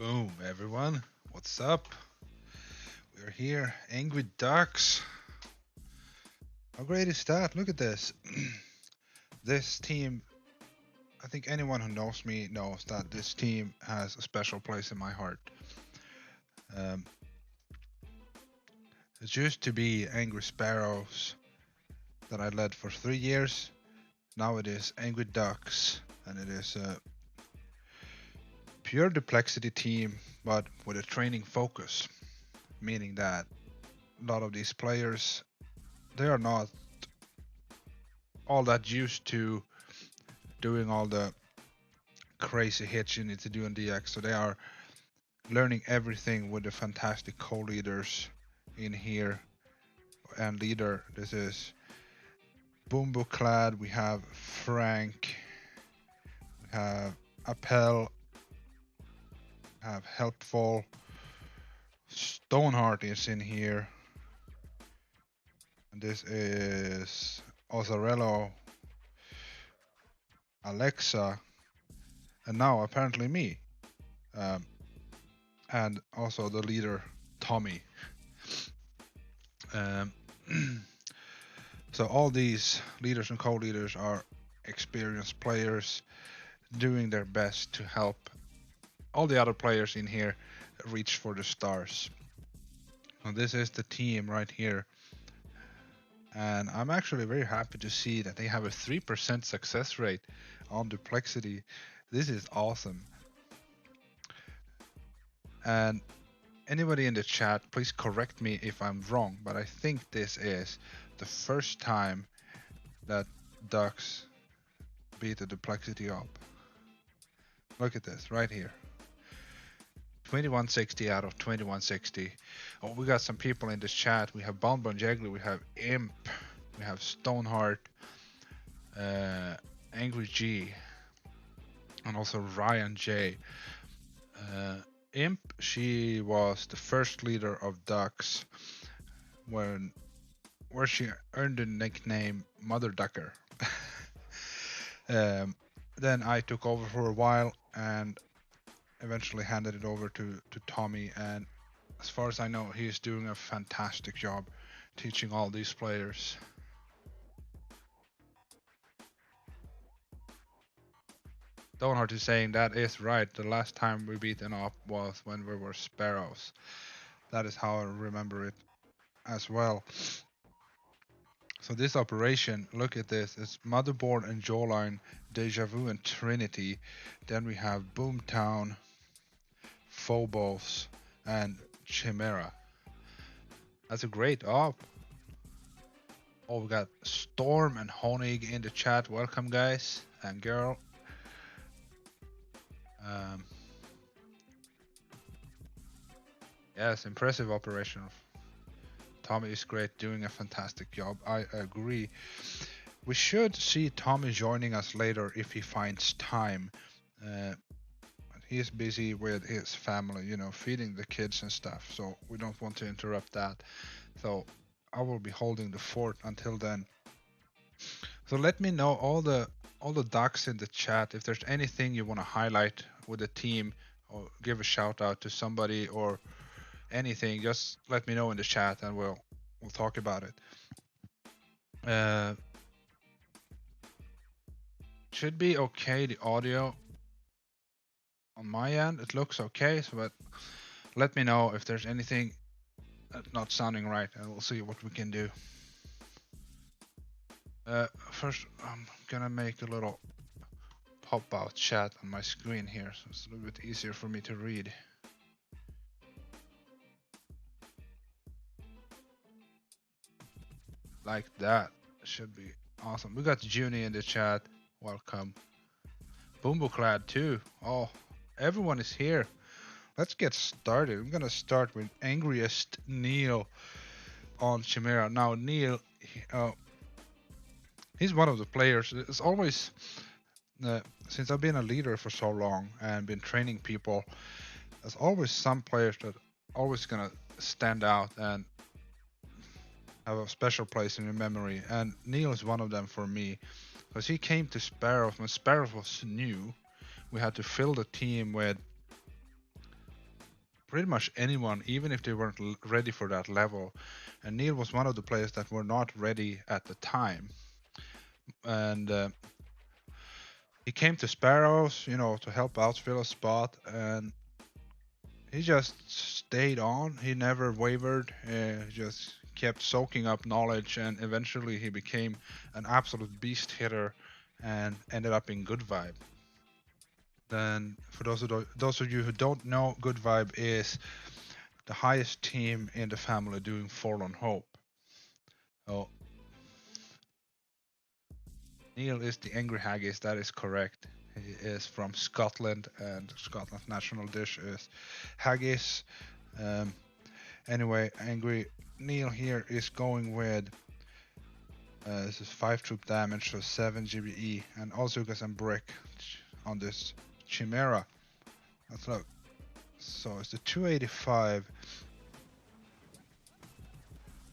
Boom, everyone. What's up? We're here. Angry Ducks. How great is that? Look at this. This team, I think anyone who knows me knows that this team has a special place in my heart. Um, it used to be Angry Sparrows that I led for 3 years. Now it is Angry Ducks, and it is a pure Duplexity team, but with a training focus, meaning that a lot of these players, they are not all that used to doing all the crazy hits you need to do in DX. So they are learning everything with the fantastic co-leaders in here. And leader, this is Boombo Clad, we have Frank, we have Appel, we have Helpful, Stoneheart is in here. And this is Ozarello, Alexa, and now apparently me. Um, and also the leader, Tommy. Um, so all these leaders and co-leaders are experienced players doing their best to help all the other players in here reach for the stars. And this is the team right here. And I'm actually very happy to see that they have a 3% success rate on Duplexity. This is awesome. And anybody in the chat, please correct me if I'm wrong, but I think this is the first time that Ducks beat the Duplexity up. Look at this right here. 2160 out of 2160. Oh, we got some people in this chat. We have Bonbon Jagler, we have Imp, we have Stoneheart, Angry G, and also Ryan J. Imp, she was the first leader of Ducks where she earned the nickname Mother Ducker. Then I took over for a while and eventually handed it over to Tommy, and as far as I know, he's doing a fantastic job teaching all these players. Donhart is saying that is right. The last time we beat an op was when we were Sparrows. That is how I remember it as well. So this operation, look at this, it's Motherboard and Jawline, Deja Vu and Trinity. Then we have Boomtown, Phobos, and Chimera. That's a great op. Oh, we got Storm and Honig in the chat. Welcome, guys and girl. Yes, impressive operation. Tommy is great, doing a fantastic job. I agree. We should see Tommy joining us later if he finds time. He's busy with his family, you know, feeding the kids and stuff. So we don't want to interrupt that. So I will be holding the fort until then. So let me know all the ducks in the chat if there's anything you want to highlight with the team or give a shout out to somebody or anything. Just let me know in the chat and we'll talk about it. Should be okay, the audio on my end. It looks okay, so but let me know if there's anything that's not sounding right and we'll see what we can do. First, I'm gonna make a little pop-out chat on my screen here, so it's a little bit easier for me to read. Like that. Should be awesome. We got Junie in the chat. Welcome. Boombo-clad too. Oh, everyone is here. Let's get started. I'm gonna start with Angriest Neil on Chimera. Now Neil, he's one of the players. It's always since I've been a leader for so long and been training people, there's always some players that always gonna stand out and have a special place in your memory. And Neil is one of them for me, because he came to Sparrows when Sparrows was new. We had to fill the team with pretty much anyone, even if they weren't ready for that level. And Neil was one of the players that were not ready at the time. And he came to Sparrows, you know, to help out fill a spot, and he just stayed on. He never wavered. Just kept soaking up knowledge, and eventually he became an absolute beast hitter, and ended up in Good Vibe. Then, for those of you who don't know, Good Vibe is the highest team in the family doing Forlorn Hope. Oh, Neil is the Angry Haggis. That is correct. He is from Scotland, and Scotland's national dish is haggis. Anyway, Angry Neil here is going with this is 5 troop damage, so 7 GBE, and also got some brick on this Chimera. Let's look. So it's the 285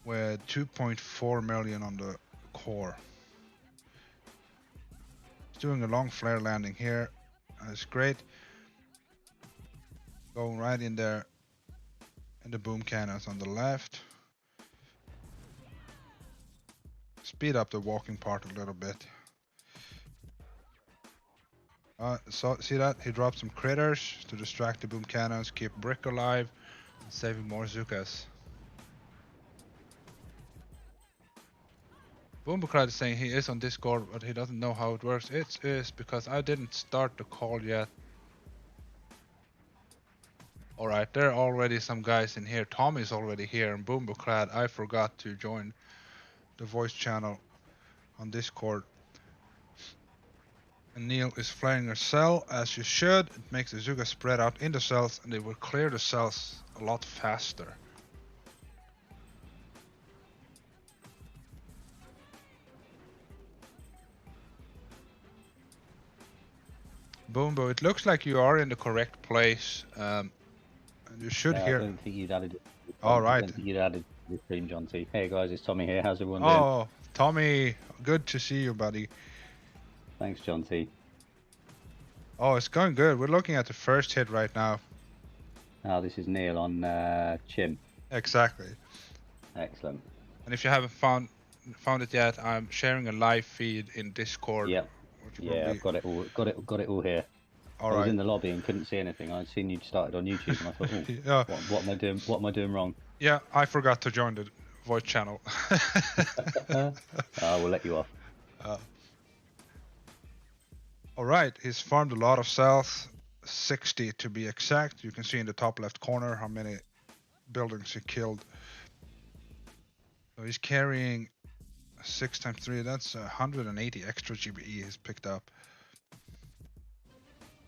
with 2.4 million on the core. It's doing a long flare landing here. That's great. Going right in there. And the boom cannons on the left. Speed up the walking part a little bit. So see that? He dropped some critters to distract the boom cannons, keep Brick alive, and saving more Zukas. Boombacrad is saying he is on Discord, but he doesn't know how it works. It is because I didn't start the call yet. Alright, there are already some guys in here. Tommy's already here, and Boombacrad, I forgot to join the voice channel on Discord. And Neil is flaring a cell, as you should. It makes the Zuga spread out in the cells, and they will clear the cells a lot faster. Boombo, it looks like you are in the correct place. You should hear. I don't think you'd added it. All right. I don't think you'd added the stream, John T. Hey guys, it's Tommy here. How's everyone doing? Oh, Tommy, good to see you, buddy. Thanks, John T. Oh, it's going good. We're looking at the first hit right now. Oh, this is Neil on Chim. Exactly. Excellent. And if you haven't found it yet, I'm sharing a live feed in Discord. Yep. Yeah, I've got it all here. All I was right. in the lobby and couldn't see anything. I'd seen you'd started on YouTube, and I thought, oh, yeah. what am I doing? What am I doing wrong? Yeah, I forgot to join the voice channel. I will let you off. All right, he's farmed a lot of cells, 60 to be exact. You can see in the top left corner how many buildings he killed. So he's carrying 6 times 3. That's 180 extra GBE he's picked up.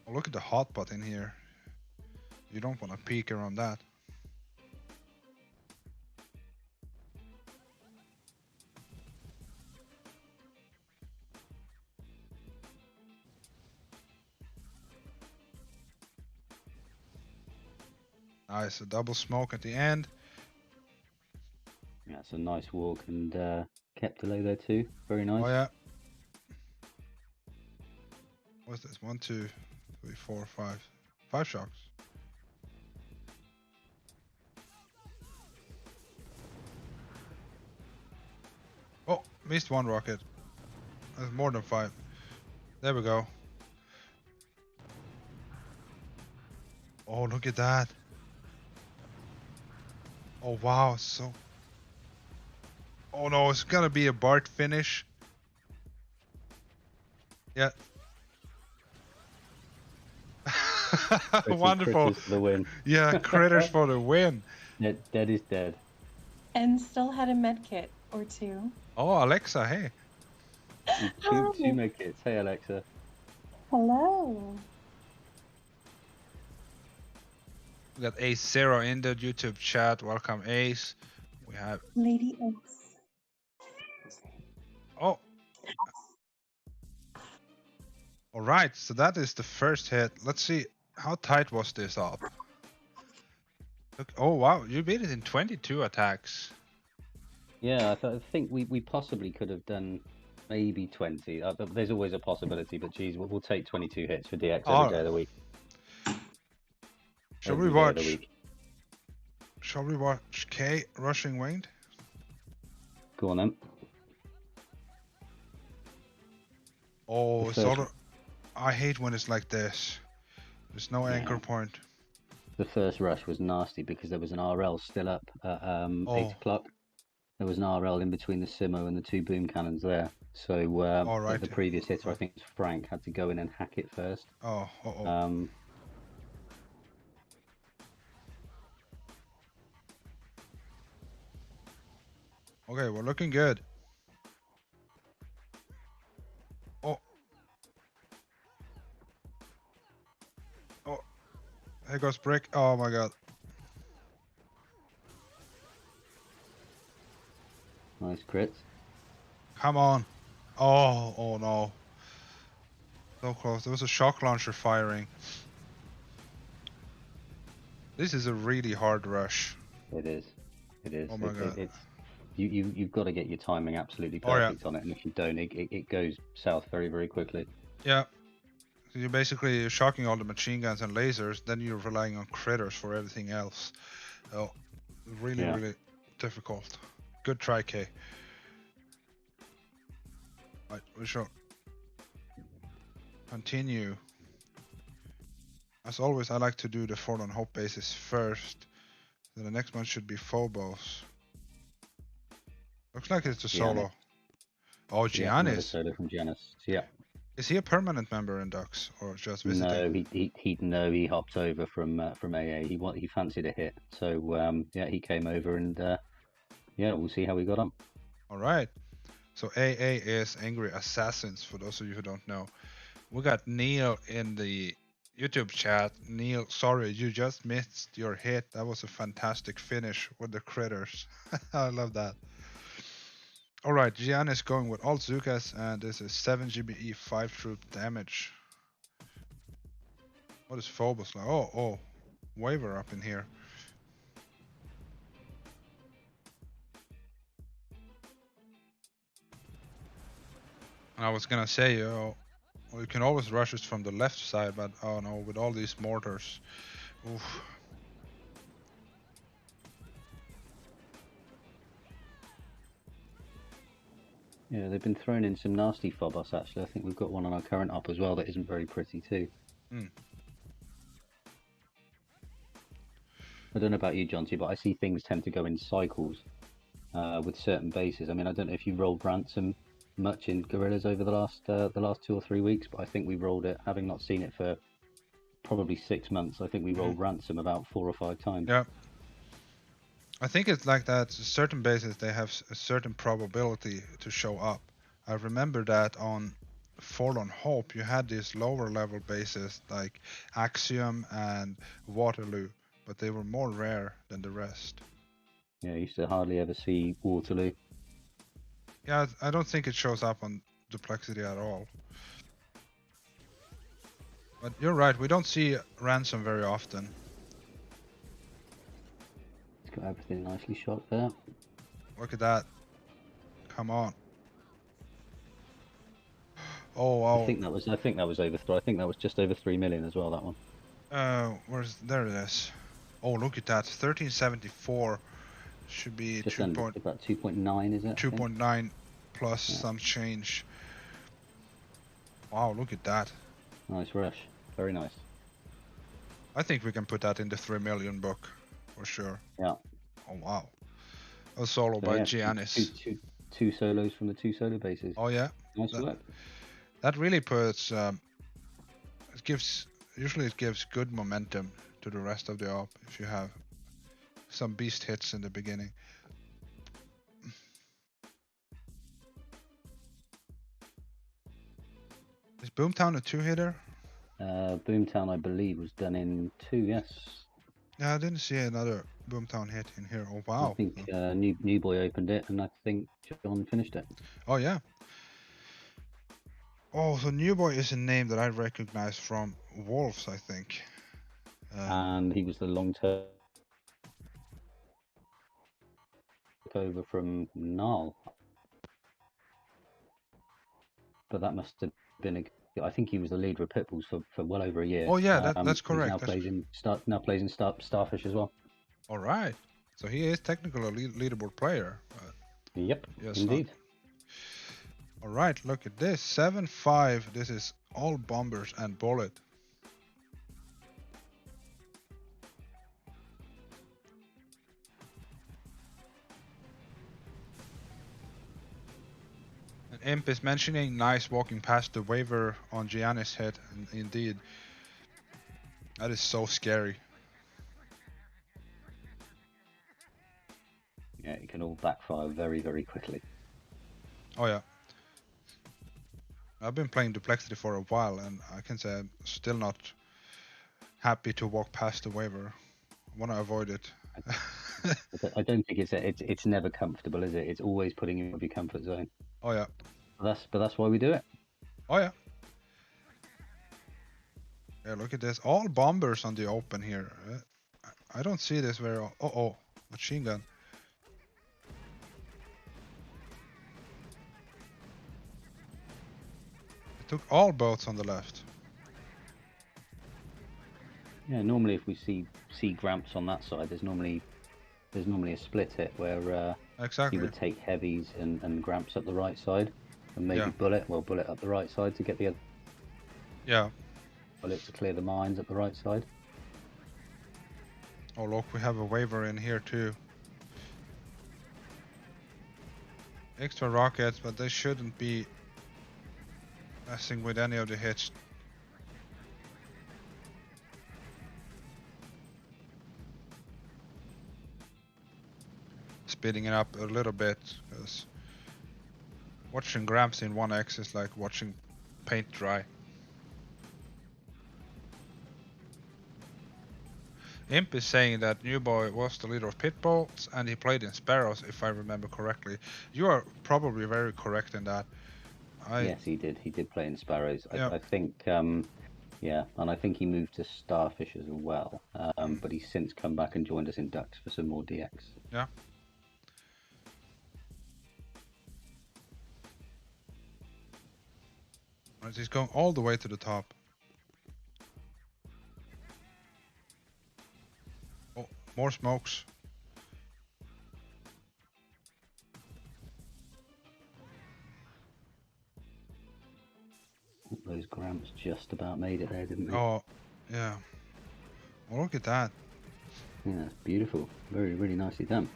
Oh, look at the hotspot in here. You don't want to peek around that. Nice, a double smoke at the end. Yeah, it's a nice walk and kept delay there too. Very nice. Oh yeah. What's this? 1, 2, 3, 4, 5. 5 shocks. Oh, missed 1 rocket. That's more than 5. There we go. Oh, look at that. Oh wow, so. Oh no, it's gonna be a Bart finish. Yeah. Wonderful. Critters for the win. Yeah, critters for the win. Dead is dead. And still had a med kit or 2. Oh, Alexa, hey. Two medkits. Hey, Alexa. Hello. We got Ace Zero in the YouTube chat. Welcome, Ace. We have Lady X. oh. All right, so that is the first hit. Let's see how tight was this up. Look, oh wow, you beat it in 22 attacks. Yeah, I think we possibly could have done maybe 20. There's always a possibility, but geez, we'll take 22 hits for DX every day of the week. Should we watch Shall we watch K rushing winged? Go on then. Oh, The it's first- all. I hate when it's like this. There's no anchor point. The first rush was nasty because there was an RL still up at 8 o'clock. There was an RL in between the Simo and the two boom cannons there. So right. the previous hitter, I think it was Frank, had to go in and hack it first. Oh, okay, we're looking good. Oh. Oh. Here goes Brick. Oh my god. Nice crit. Come on. Oh no. So close. There was a shock launcher firing. This is a really hard rush. It is. It is. Oh my god. You've got to get your timing absolutely perfect on it, and if you don't, it goes south very, very quickly. Yeah. So you're basically shocking all the machine guns and lasers, then you're relying on critters for everything else. Oh, really difficult. Good try, K. Right, we shall continue. As always, I like to do the Forlorn Hope bases first. Then the next one should be Phobos. Looks like it's a solo. Oh, Another Giannis. solo from Giannis. Yeah. Is he a permanent member in Dux or just visiting? No, he hopped over from AA. He fancied a hit, so he came over and we'll see how we got on. All right. So AA is Angry Assassins. For those of you who don't know, we got Neil in the YouTube chat. Neil, sorry, you just missed your hit. That was a fantastic finish with the critters. I love that. All right, Gian is going with all Zukas, and this is 7 GBE 5 troop damage. What is Phobos like? Oh, Waver up in here. And I was gonna say, well, you can always rush it from the left side, but oh no, with all these mortars. Oof. Yeah, they've been throwing in some nasty Phobos actually. I think we've got one on our current up as well that isn't very pretty too. I don't know about you, Jonty, but I see things tend to go in cycles with certain bases. I mean, I don't know if you rolled Ransom much in Guerrillas over the last 2 or 3 weeks, but I think we rolled it, having not seen it for probably 6 months. I think we rolled Ransom about 4 or 5 times. Yeah. I think it's like that. Certain bases, they have a certain probability to show up. I remember that on Forlorn Hope, you had these lower level bases like Axiom and Waterloo, but they were more rare than the rest. Yeah, I used to hardly ever see Waterloo. Yeah, I don't think it shows up on Duplexity at all. But you're right, we don't see Ransom very often. It's got everything nicely shot there. Look at that. Come on. Oh wow. I think that was over. I think that was just over 3 million as well, that one. There it is. Oh, look at that. 1374 should be just about 2.9, is it? 2.9 plus some change. Wow, look at that. Nice rush. Very nice. I think we can put that in the 3 million book for sure. Yeah. Oh wow. A solo by Giannis. Two solos from the 2 solo bases. Oh yeah. Nice work. That really puts usually it gives good momentum to the rest of the op if you have some beast hits in the beginning. Is Boomtown a 2-hitter? Boomtown, I believe, was done in 2. Yes. Yeah, I didn't see another Boomtown hit in here. Oh wow. I think New Boy opened it, and I think John finished it. Oh yeah. Oh, so New Boy is a name that I recognize from Wolves, I think. And he was the long-term over from Nal. But that must have been I think he was the leader of Pitbulls for well over a year. Oh yeah, that's correct. Now plays in Starfish as well. All right. So he is technically a leaderboard player. Yep, Yes, indeed. All right, look at this. 7-5. This is all bombers and bullet. And Imp is mentioning nice walking past the waiver on Giannis' head. And indeed, that is so scary. Yeah, it can all backfire very, very quickly. Oh yeah. I've been playing Duplexity for a while, and I can say I'm still not happy to walk past the waiver. I want to avoid it. I don't think it's never comfortable, is it? It's always putting you out of your comfort zone. Oh yeah. But that's why we do it. Oh yeah. Yeah, look at this. All bombers on the open here. I don't see this very. Oh, machine gun. It took all boats on the left. Yeah, normally if we see Gramps on that side, there's normally a split hit where Exactly. you would take heavies and Gramps up the right side, and maybe bullet up the right side to get the other. Yeah. Bullet to clear the mines at the right side. Oh look, we have a waiver in here too. Extra rockets, but they shouldn't be messing with any of the hits. Speeding it up a little bit, because watching Gramps in 1x is like watching paint dry. Imp is saying that New Boy was the leader of Pitbulls and he played in Sparrows, if I remember correctly. You are probably very correct in that. Yes, he did. He did play in Sparrows. Yeah. I think, yeah, and I think he moved to Starfish as well. But he's since come back and joined us in Ducks for some more DX. Yeah. Right, he's going all the way to the top. Oh, more smokes. Those Gramps just about made it there, didn't they? Oh, yeah. Well, look at that. Yeah, it's beautiful. Very, really nicely done.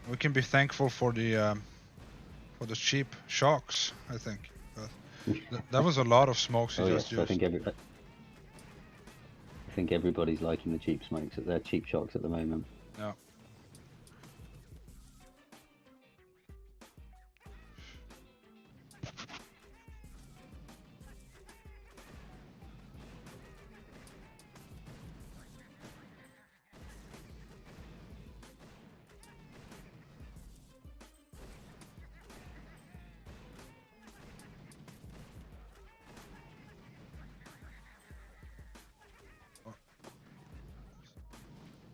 We can be thankful for the cheap shocks, I think. That was a lot of smokes he just used. I think everybody's liking the cheap smokes. They're cheap shocks at the moment. Yeah.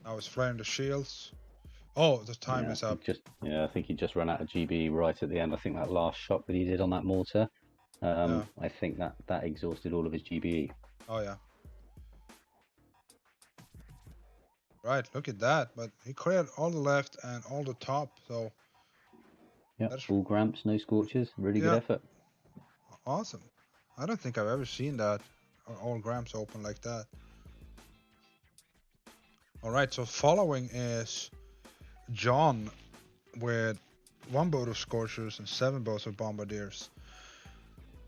Now he's flaring the shields. Oh, the time is up. I think he just ran out of GB right at the end. I think that last shot that he did on that mortar, I think that exhausted all of his GBE. Oh yeah. Right, look at that. But he cleared all the left and all the top, so. Yeah, all Gramps, no scorches. Really good effort. Awesome. I don't think I've ever seen that. All Gramps open like that. Alright, so following is John with 1 boat of Scorchers and 7 boats of Bombardiers.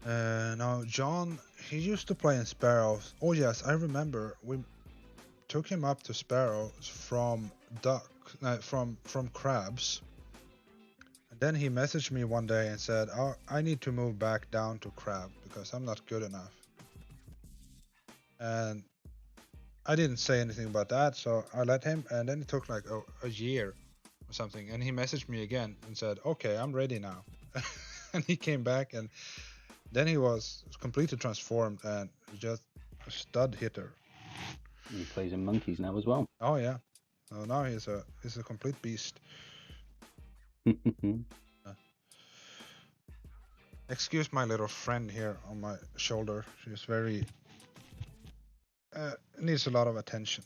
Now John, he used to play in Sparrows. Oh yes, I remember. We took him up to Sparrows from Crabs. And then he messaged me one day and said, oh, I need to move back down to Crab because I'm not good enough. And I didn't say anything about that, so I let him, and then it took like a year or something, and he messaged me again and said, okay, I'm ready now. And he came back, and then he was completely transformed and just a stud hitter. He plays in Monkeys now as well. Oh yeah, so now he's a complete beast. Excuse my little friend here on my shoulder. She's very needs a lot of attention.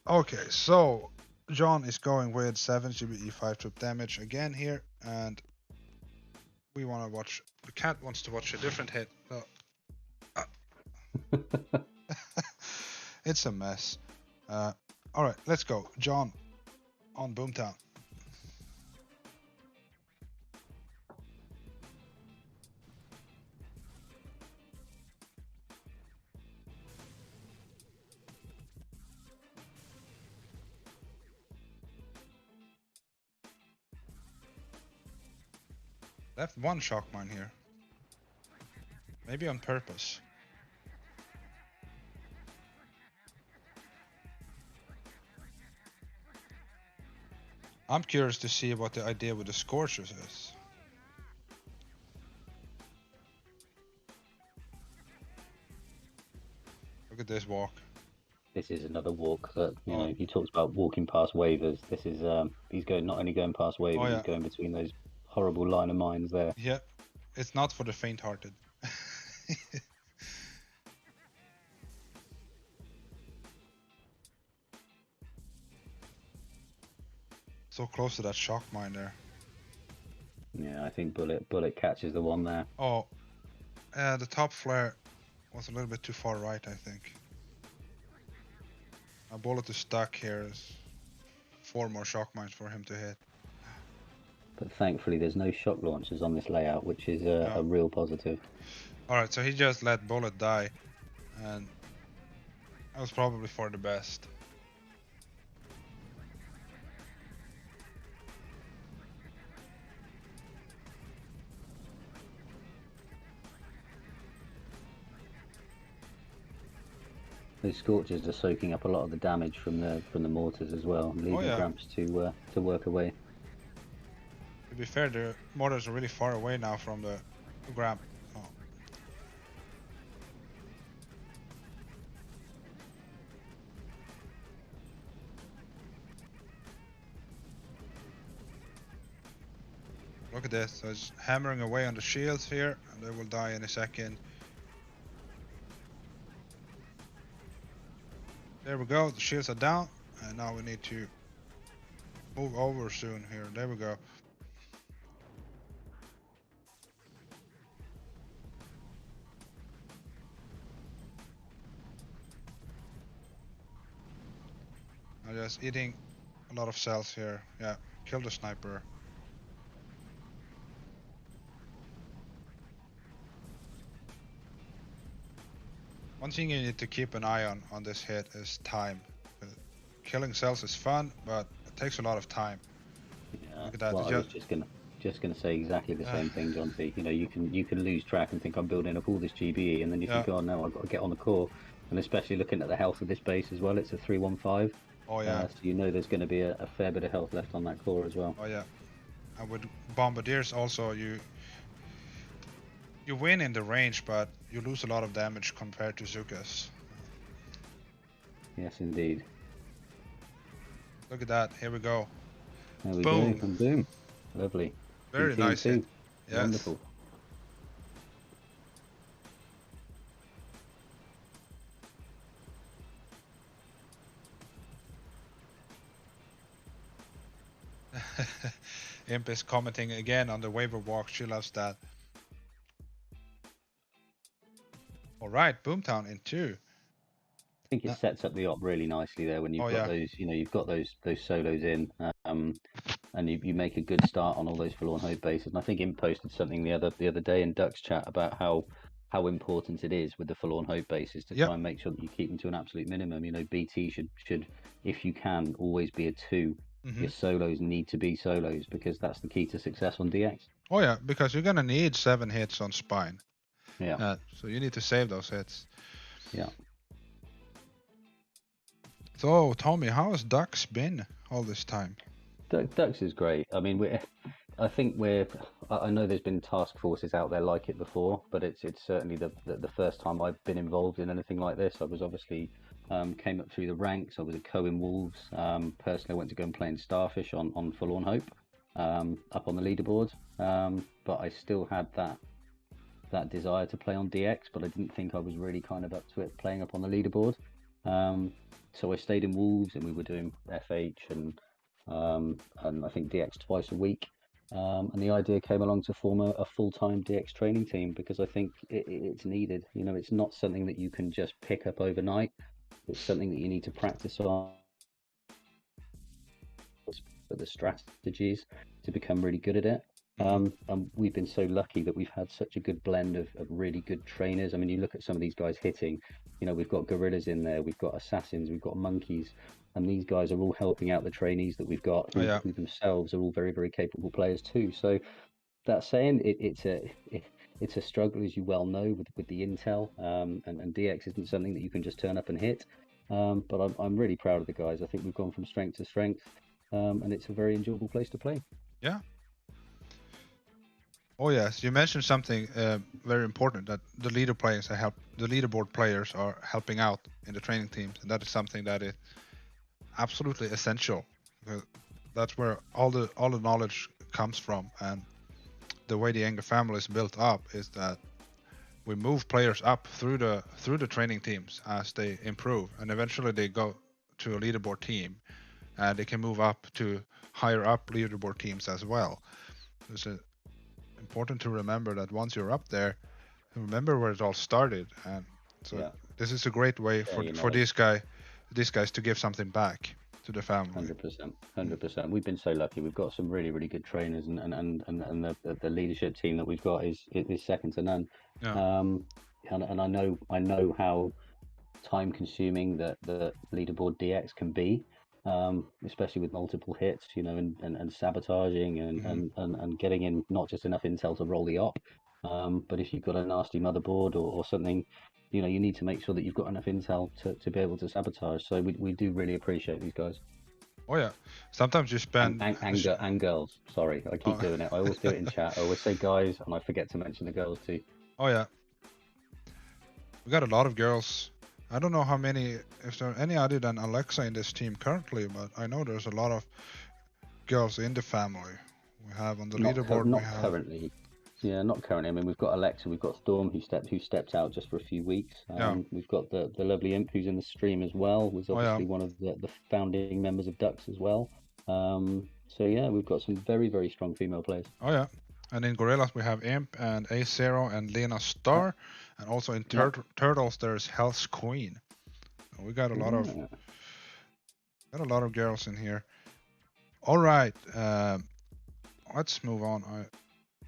Okay, so John is going with 7 GBE5 troop damage again here, and we want to watch. The cat wants to watch a different hit. So, it's a mess. All right, let's go. John on Boomtown. Left one shock mine here. Maybe on purpose. I'm curious to see what the idea with the Scorchers is. Look at this walk. This is another walk that, you know, you talked about walking past waivers. This is, he's going, not only going past waivers, he's going between those horrible line of mines there. Yep. It's not for the faint-hearted. So close to that shock mine there. Yeah, I think Bullet catches the one there. Oh, the top flare was a little bit too far right, I think. A Bullet is stuck here. Is 4 more shock mines for him to hit. But thankfully, there's no shock launchers on this layout, which is a real positive. Alright, so he just let Bullet die, and that was probably for the best. Those Scorchers are soaking up a lot of the damage from the mortars as well, leaving Gramps to work away. To be fair, the mortars are really far away now from the Gramp. Oh. Look at this, so it's hammering away on the shields here, and they will die in a second. There we go, the shields are down, and now we need to move over soon here. There we go. I'm just eating a lot of cells here. Yeah, kill the sniper. One thing you need to keep an eye on this hit is time. Killing cells is fun, but it takes a lot of time. Yeah, look at that. Well, I was just gonna say exactly the same thing, John T. You know, you can lose track and think I'm building up all this GBE, and then you think, oh no, I've got to get on the core. And especially looking at the health of this base as well, it's a 315. Oh yeah. So you know there's going to be a fair bit of health left on that core as well. Oh yeah. And with bombardiers also, you win in the range, but you lose a lot of damage compared to Zukas. Yes, indeed. Look at that. Here we go. There we Boom. go. And boom. Lovely. Very nice hit. Yes. Wonderful. Imp is commenting again on the waiver walk. She loves that. Alright, Boomtown in 2. I think it sets up the op really nicely there when you've got those, you know, you've got those solos in, and you make a good start on all those Forlorn Hope bases. And I think Imp posted something the other day in Duck's chat about how important it is with the Forlorn Hope bases to try and make sure that you keep them to an absolute minimum. You know, BT should if you can always be a 2. Your solos need to be solos because that's the key to success on DX. Oh yeah, because you're gonna need 7 hits on Spine. Yeah. So you need to save those hits. Yeah. So Tommy, how has Ducks been all this time? Ducks is great. I mean, I know there's been task forces out there like it before, but it's certainly the first time I've been involved in anything like this. I was obviously came up through the ranks. I was a co in Wolves. Personally, I went to go and play in Starfish on Forlorn Hope, up on the leaderboard. But I still had that that desire to play on DX, but I didn't think I was really kind of up to it playing up on the leaderboard. So I stayed in Wolves, and we were doing FH and I think DX twice a week. And the idea came along to form a full-time DX training team, because I think it's needed. You know, it's not something that you can just pick up overnight. It's something that you need to practice on, for the strategies to become really good at it. And we've been so lucky that we've had such a good blend of really good trainers. I mean, you look at some of these guys hitting, you know, we've got gorillas in there, we've got assassins, we've got monkeys, and these guys are all helping out the trainees that we've got, who themselves are all very, very capable players too. So that saying, it's a struggle, as you well know, with the intel, and DX isn't something that you can just turn up and hit. But I'm really proud of the guys. I think we've gone from strength to strength, and it's a very enjoyable place to play. Yeah. Oh yes, you mentioned something very important, that the leaderboard players are helping out in the training teams, and that is something that is absolutely essential. That's where all the knowledge comes from, and the way the Anger family is built up is that we move players up through the training teams as they improve, and eventually they go to a leaderboard team, and they can move up to higher up leaderboard teams as well. It's important to remember that once you're up there, remember where it all started, and so this is a great way for these guys to give something back to the family. 100%. We've been so lucky. We've got some really, really good trainers, and the leadership team that we've got is second to none. And I know how time consuming that the leaderboard DX can be, especially with multiple hits, you know, and sabotaging and getting in not just enough intel to roll the op, but if you've got a nasty motherboard or something, you know, you need to make sure that you've got enough intel to be able to sabotage. So we do really appreciate these guys. Oh yeah, sometimes you spend and girls. Sorry, I keep doing it. I always do it in chat. I always say guys, and I forget to mention the girls too. Oh yeah, we got a lot of girls. I don't know how many, if there are any other than Alexa in this team currently, but I know there's a lot of girls in the family. We have on the leaderboard. Not currently. Yeah, not currently. I mean, we've got Alexa, we've got Storm, who stepped out just for a few weeks. We've got the lovely Imp, who's in the stream as well. Was obviously one of the founding members of Dux as well. So yeah, we've got some very, very strong female players. Oh yeah, and in Gorillas we have Imp and A0 and Lena Star, and also in Turtles there's Hell's Queen. We got a lot of girls in here. All right, let's move on. I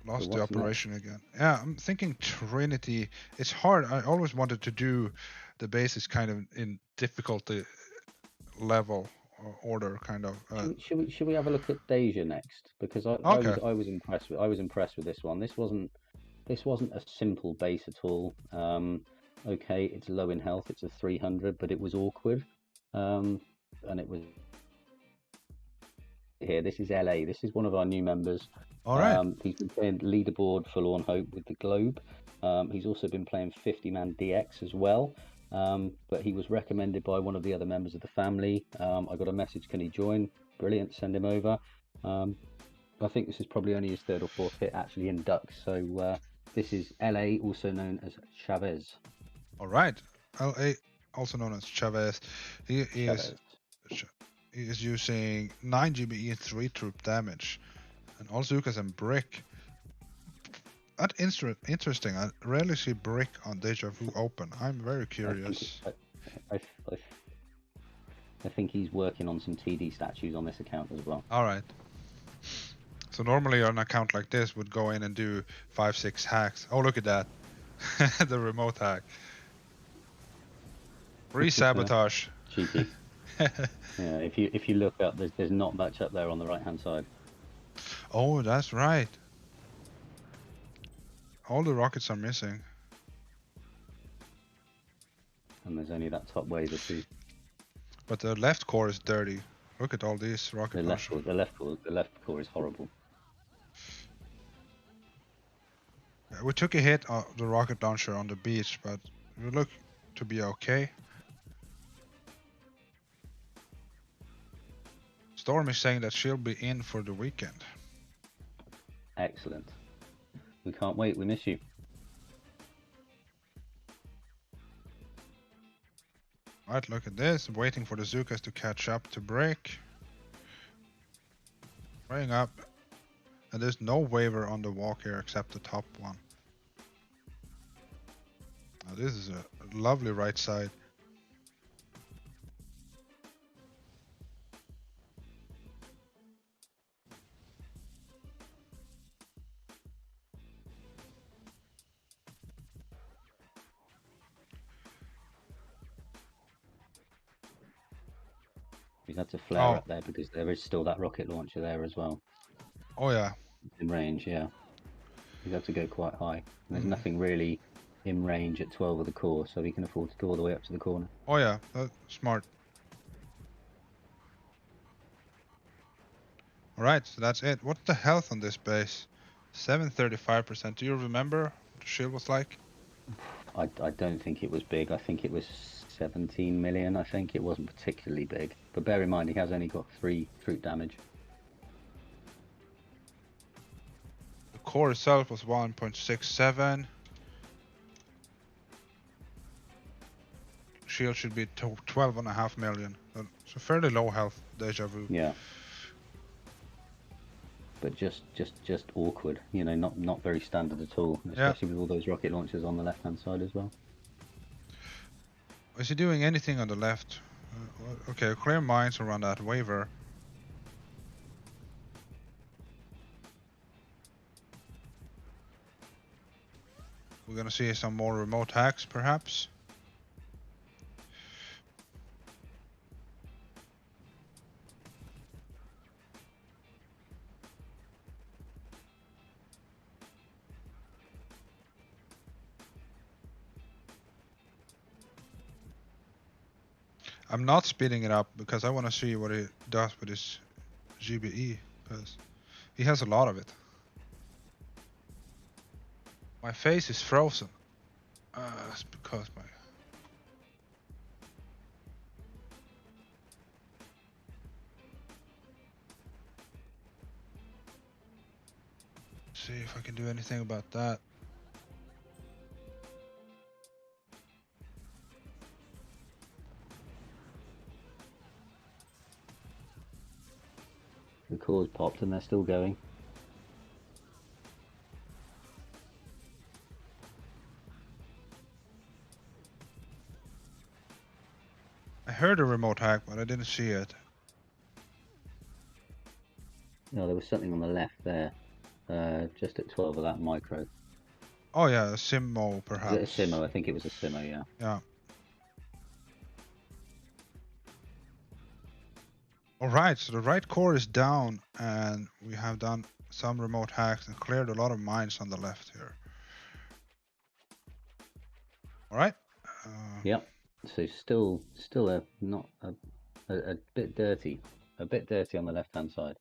lost the operation again. Yeah, I'm thinking Trinity. It's hard. I always wanted to do the bases kind of in difficulty level or order, kind of. Should we have a look at Deja next? Because I was impressed with this one. This wasn't a simple base at all. Okay, it's low in health. It's a 300, but it was awkward. And it was here. This is LA. This is one of our new members. All right. He's been playing leaderboard Forlorn Hope with the Globe. He's also been playing 50-man DX as well. But he was recommended by one of the other members of the family. I got a message, can he join? Brilliant, send him over. I think this is probably only his third or fourth hit actually in Dux. So this is LA, also known as Chavez. All right. LA, also known as Chavez. He is using 9 GBE and 3 troop damage. And also Lucas and Brick. That's interesting. I rarely see Brick on Deja Vu open. I'm very curious. I think he's working on some TD statues on this account as well. Alright. So normally an account like this would go in and do 5-6 hacks. Oh, look at that. The remote hack. Re-sabotage. Cheeky. Yeah, if you look up, there's not much up there on the right hand side. Oh, that's right. All the rockets are missing. And there's only that top wave or two. But the left core is dirty. Look at all these rocket launchers. The left core is horrible. We took a hit on the rocket launcher on the beach, but we look to be okay. Storm is saying that she'll be in for the weekend. Excellent. We can't wait. We miss you. Right, look at this. Waiting for the Zukas to catch up to break. Spraying up. And there's no waiver on the walk here except the top one. Now this is a lovely right side. We've had to flare up there because there is still that rocket launcher there as well. Oh yeah. In range, yeah. We've had to go quite high. There's nothing really in range at 12 of the core, so we can afford to go all the way up to the corner. Oh yeah, that's smart. Alright, so that's it. What's the health on this base? 735%. Do you remember what the shield was like? I don't think it was big. I think it was 17 million. I think it wasn't particularly big. But bear in mind, he has only got 3 fruit damage. The core itself was 1.67. Shield should be 12.5 million. So fairly low health, Deja Vu. Yeah. But just awkward, you know, not very standard at all, especially with all those rocket launchers on the left-hand side as well. Is he doing anything on the left? Okay, clear mines around that waiver. We're gonna see some more remote hacks, perhaps. I'm not speeding it up because I want to see what it does with his GBE, because he has a lot of it. My face is frozen. It's because my... See if I can do anything about that. The core's popped and they're still going. I heard a remote hack, but I didn't see it. No, there was something on the left there, just at 12 of that micro. Oh yeah, a Simo perhaps. Is it a Simo? I think it was a Simo, yeah. Yeah. Alright, so the right core is down and we have done some remote hacks and cleared a lot of mines on the left here. Alright. Yep. So still a bit dirty. A bit dirty on the left hand side.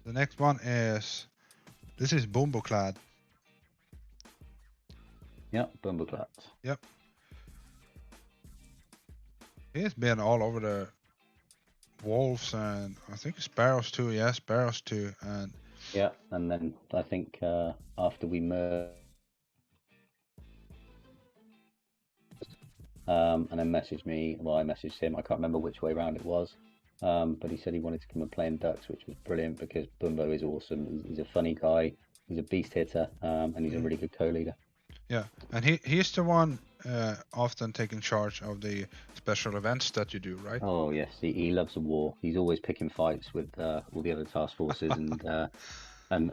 The next one is... This is Boomboklad. Yep, Bumbleclat. Yep. He's been all over the wolves and I think sparrows too. Yeah, sparrows too. And yeah, and then I think after we merged, and then messaged me. Well, I messaged him. I can't remember which way round it was, but he said he wanted to come and play in ducks, which was brilliant because Bumbo is awesome. He's a funny guy. He's a beast hitter, and he's a really good co-leader. Yeah, and he's the one often taking charge of the special events that you do, right? Oh yes, he loves a war. He's always picking fights with all the other task forces, and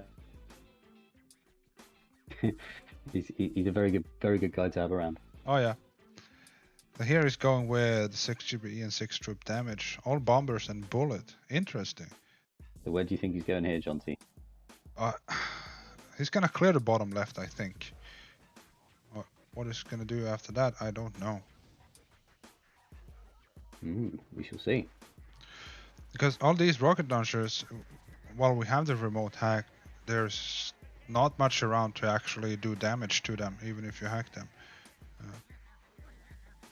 he's a very good guy to have around. Oh yeah. So here he's going with 6 GBE and 6 troop damage, all bombers and bullet. Interesting. So where do you think he's going here, John T? He's gonna clear the bottom left, I think. What he's gonna do after that, I don't know. We shall see. Because all these rocket launchers, while we have the remote hack, there's not much around to actually do damage to them, even if you hack them.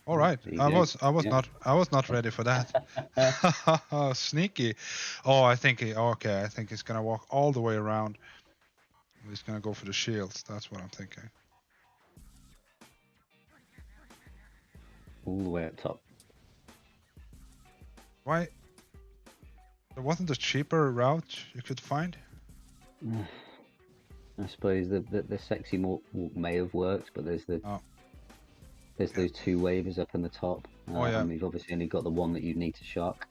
All right, I was not ready for that. Sneaky. Oh, I think I think he's gonna walk all the way around. He's gonna go for the shields. That's what I'm thinking. all the way up top. Why? There wasn't a cheaper route you could find? I suppose the sexy walk may have worked, but there's those two waivers up in the top. And you've obviously only got the one that you need to shark.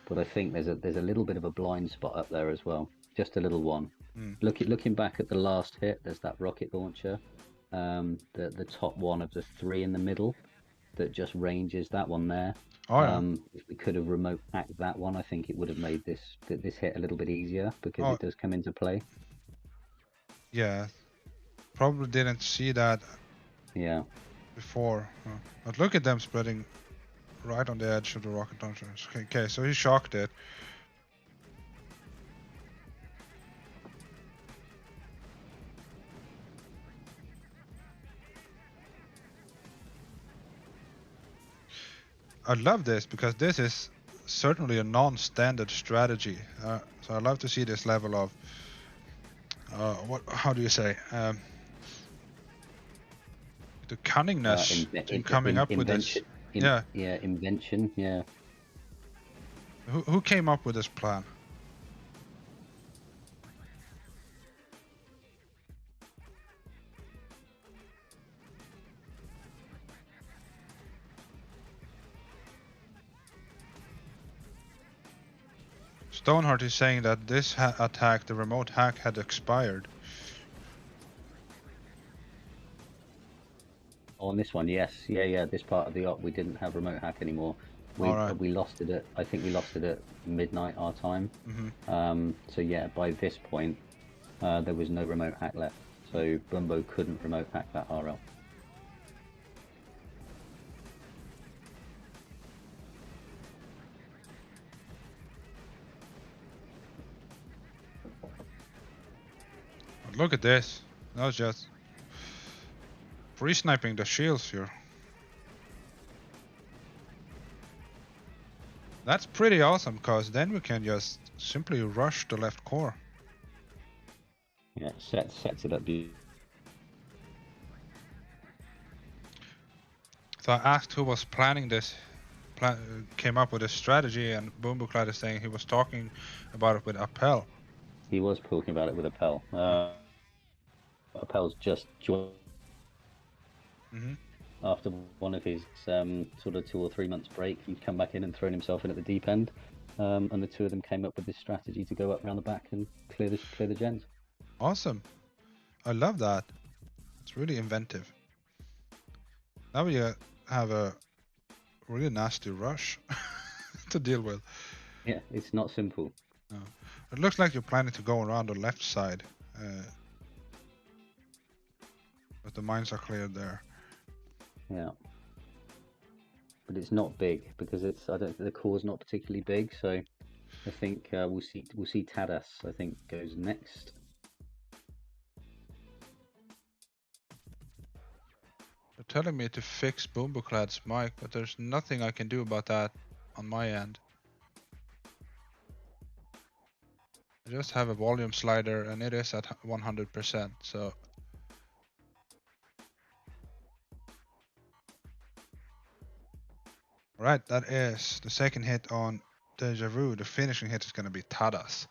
But I think there's a little bit of a blind spot up there as well, just a little one. Looking back at the last hit, there's that rocket launcher, the top one of the three in the middle, that just ranges that one there. If we could have remote hacked that one, I think it would have made this hit a little bit easier because it does come into play. Yeah, probably didn't see that. Yeah. Before, but look at them spreading right on the edge of the rocket launcher. Okay, so he shocked it. I love this because this is certainly a non-standard strategy. So I love to see this level of how do you say? The cunningness in coming up with this. Invention. Yeah. Who came up with this plan? Stoneheart is saying that this attack, the remote hack, had expired. On this one, yes. Yeah. This part of the op, we didn't have remote hack anymore. We lost it I think we lost it at midnight our time. So yeah, by this point, there was no remote hack left. So Bumbo couldn't remote hack that RL. Look at this. That was just free sniping the shields here. That's pretty awesome, because then we can just simply rush the left core. Yeah, sets it up beautifully. So I asked who was planning this, came up with this strategy, and Boombuclad is saying he was talking about it with Appel. He was talking about it with Appel. Appel's just joined after one of his sort of 2 or 3 months break. He's come back in and thrown himself in at the deep end, and the two of them came up with this strategy to go up around the back and clear the gens. Awesome, I love that. It's really inventive. Now we have a really nasty rush to deal with. Yeah, it's not simple. No. It looks like you're planning to go around the left side, but the mines are cleared there. Yeah, but it's not big because the core's not particularly big. So I think we'll see Tadas. I think goes next. They're telling me to fix Boombuclad's mic, but there's nothing I can do about that on my end. I just have a volume slider and it is at 100%, so. Right, that is the second hit on Deja Vu. The finishing hit is going to be Tadas.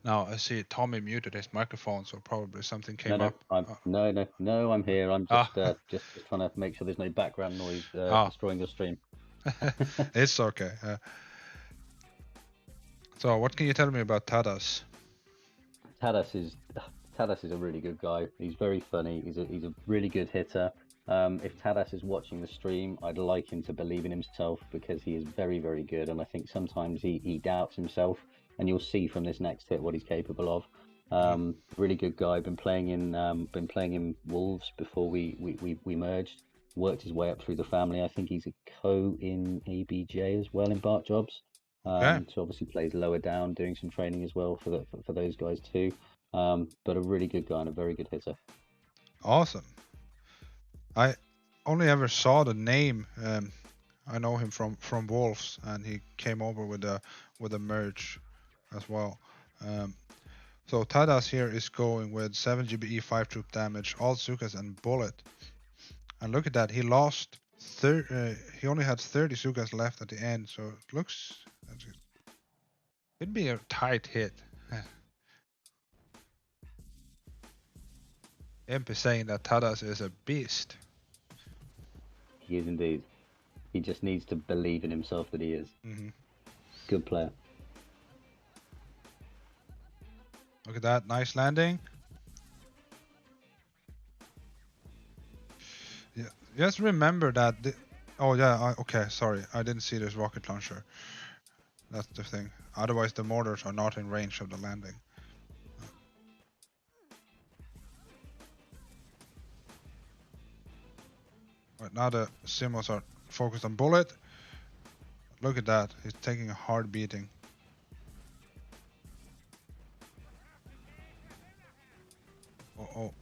Now I see Tommy muted his microphone, so probably something came up. No, I'm here. I'm just trying to make sure there's no background noise destroying your stream. It's okay. So what can you tell me about Tadas? Tadas is a really good guy. He's very funny. He's a really good hitter. If Tadas is watching the stream, I'd like him to believe in himself because he is very, very good. And I think sometimes he doubts himself, and you'll see from this next hit what he's capable of. Really good guy. Been playing in Wolves before we merged. Worked his way up through the family. I think he's a co in ABJ as well in Bart Jobs. So obviously plays lower down, doing some training as well for those guys too. But a really good guy and a very good hitter. Awesome. I only ever saw the name. I know him from Wolves, and he came over with a merge as well. So Tadas here is going with 7 GBE 5 troop damage, all Zukas and bullet. And look at that, he lost he only had 30 Sukas left at the end, so it looks it'd be a tight hit. Imp is saying that Tadas is a beast. He is indeed. He just needs to believe in himself that he is. Mm-hmm. Good player. Look at that, nice landing. Yeah, just remember that. Oh yeah, okay, sorry, I didn't see this rocket launcher. That's the thing. Otherwise, the mortars are not in range of the landing. Right now, the simuls are focused on bullet. Look at that, he's taking a hard beating. Oh,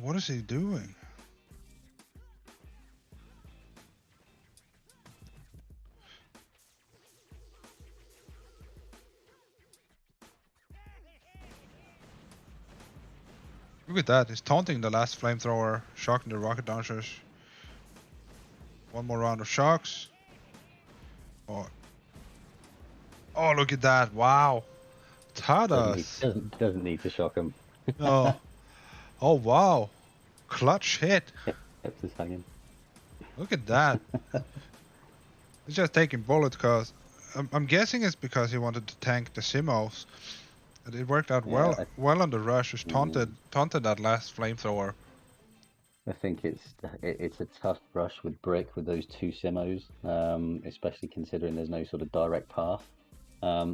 what is he doing? Look at that, he's taunting the last flamethrower, shocking the rocket launchers. One more round of shocks. Oh, look at that, wow. Tadas. Doesn't need to shock him. Oh. Oh, wow. Clutch hit. Kept us hanging. Look at that. He's just taking bullets because I'm guessing it's because he wanted to tank the Simos. It worked out well on the rush. Just taunted that last flamethrower. I think it's a tough rush with Brick with those two Simos, especially considering there's no sort of direct path.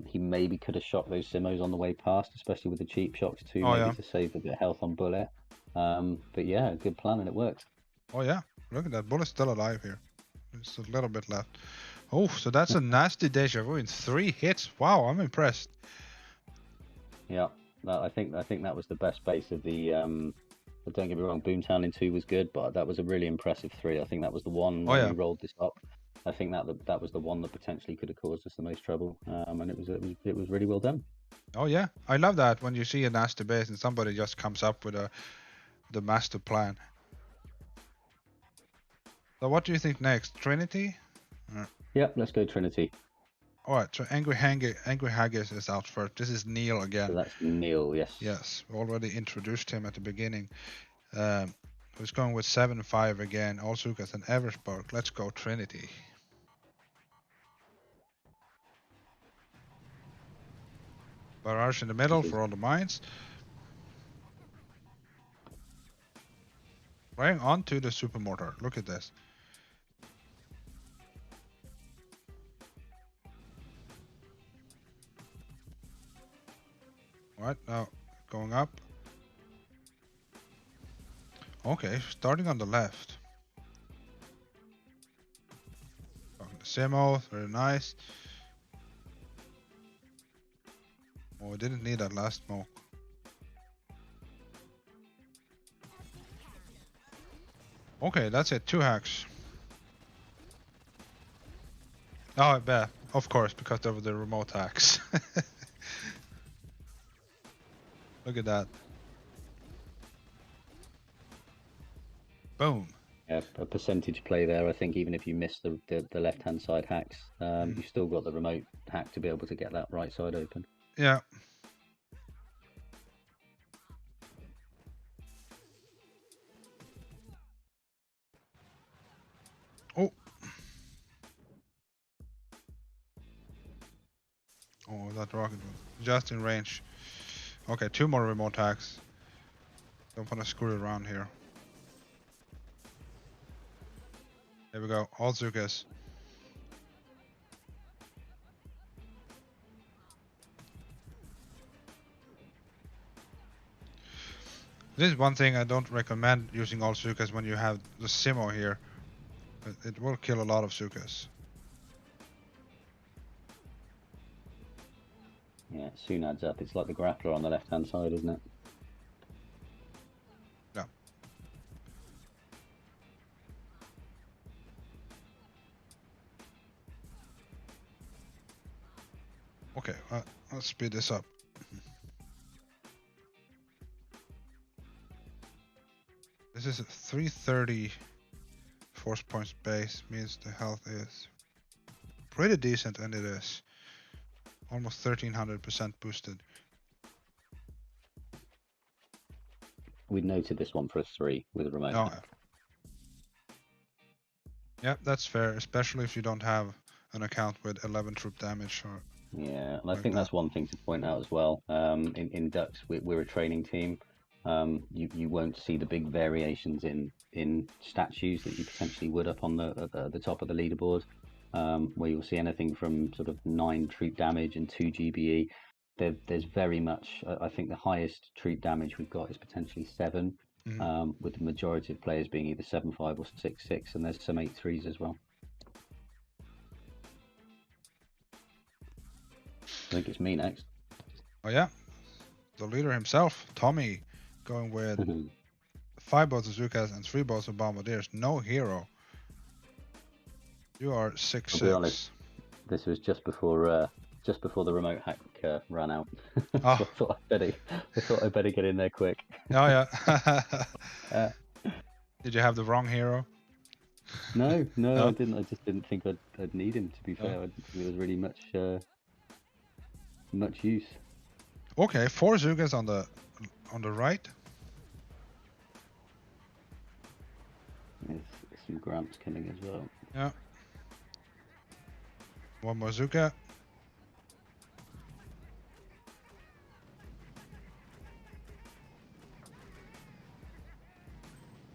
He maybe could have shot those Simos on the way past, especially with the cheap shocks too, to save a bit of health on bullet. But yeah, good plan and it works. Oh yeah, look at that. Bullet's still alive here. There's a little bit left. Oh, so that's a nasty Deja Vu in 3 hits. Wow, I'm impressed. Yeah, I think that was the best base of the. But don't get me wrong, Boomtown in 2 was good, but that was a really impressive 3. I think that was the one when we rolled this up. I think that was the one that potentially could have caused us the most trouble, and it was really well done. Oh yeah, I love that when you see a nasty base and somebody just comes up with the master plan. So what do you think next? Trinity? Yep, let's go Trinity. Alright, so Angry Haggis is out first. This is Neil again. So that's Neil, yes. Yes, we already introduced him at the beginning. Who's going with 7-5 again. All Sukas and Eversberg. Let's go Trinity. Barrage in the middle for all the mines. Right onto the super mortar. Look at this. Right, now going up. Okay, starting on the left. The Simo, very nice. Oh, we didn't need that last smoke. Okay, that's it, 2 hacks. Oh, I bet. Of course, because of the remote hacks. Look at that. Boom. Yeah, a percentage play there. I think even if you miss the left-hand side hacks, you've still got the remote hack to be able to get that right side open. Yeah. Oh. Oh, that rocket was just in range. Okay, 2 more remote hacks. Don't want to screw around here. There we go, all Zukas. This is one thing I don't recommend using all Zukas when you have the Simo here. It will kill a lot of Zukas. Yeah, it soon adds up. It's like the grappler on the left-hand side, isn't it? Yeah. Okay, let's speed this up. is 330 force points base, means the health is pretty decent, and it is almost 1300% boosted. We noted this one for a 3 with a remote. Oh, yeah, that's fair, especially if you don't have an account with 11 troop damage. Or Yeah, and I like think that. that's one thing to point out as well. In Dux, we're a training team. You won't see the big variations in statues that you potentially would up on the top of the leaderboard, where you'll see anything from sort of 9 troop damage and 2 GBE. There's very much, I think the highest troop damage we've got is potentially 7, with the majority of players being either 7.5 or 6.6, and there's some 8.3s as well. I think it's me next. Oh yeah, the leader himself, Tommy, going with 5 bazookas and 3 bows of bombardiers. No hero. You are 6'6". I'll be honest, this was just before the remote hack ran out. So Oh. I thought I'd better get in there quick. Oh yeah. Did you have the wrong hero? No, No? I didn't. I just didn't think I'd need him. To be fair, I didn't think there was really much use. Okay, 4 Zugas on the right. There's some Gramps coming as well. Yeah. 1 more Zuka.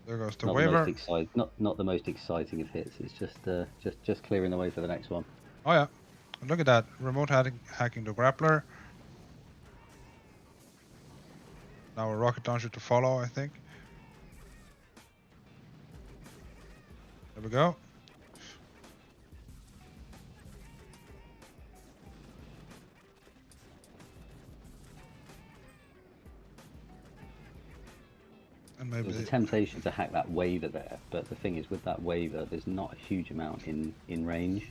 There goes the waiver. Not the most exciting of hits. It's just clearing the way for the next one. Oh yeah. Look at that. Remote hacking the grappler. Now a rocket launcher to follow, I think. There we go. And maybe There's a temptation to hack that waver there, but the thing is, with that waver, there's not a huge amount in range.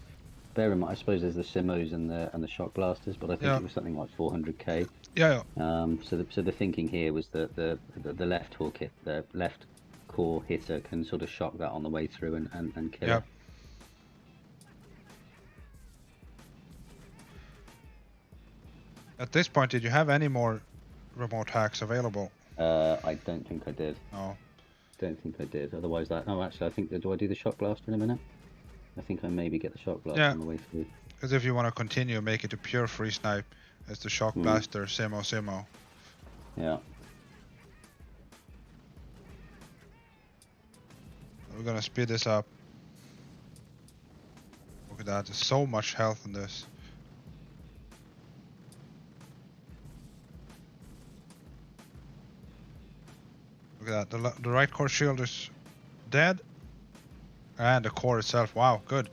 Bear in mind, I suppose there's the Simmos and the shock blasters, but I think it was something like 400k. Yeah. So the thinking here was that the left hook hit, the left core hitter can sort of shock that on the way through and kill it. At this point, did you have any more remote hacks available? I don't think I did. No. Don't think I did. Otherwise, actually, I think do I do the shock blaster in a minute? I think I maybe get the shock blaster on the way through. Because if you want to continue, make it a pure free snipe. It's the shock blaster, Simo. Yeah. We're gonna speed this up. Look at that, there's so much health in this. Look at that, the right core shield is dead. And the core itself, wow, good.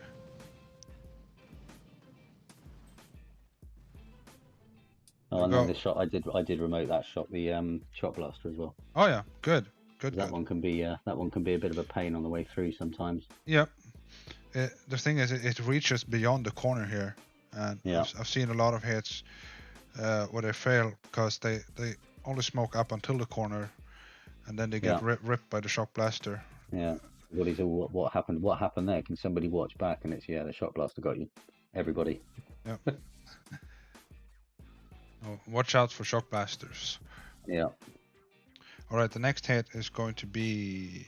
Oh, and then the shot I did remote that shot, the shot blaster as well. Oh yeah, good. That one can be a bit of a pain on the way through sometimes. Yep. The thing is, it reaches beyond the corner here, and I've seen a lot of hits where they fail because they only smoke up until the corner, and then they get ripped by the shock blaster. Yeah. What happened? What happened there? Can somebody watch back? And it's the shock blaster got you. Everybody. Yeah. Oh, watch out for shock blasters. Yeah. All right, the next hit is going to be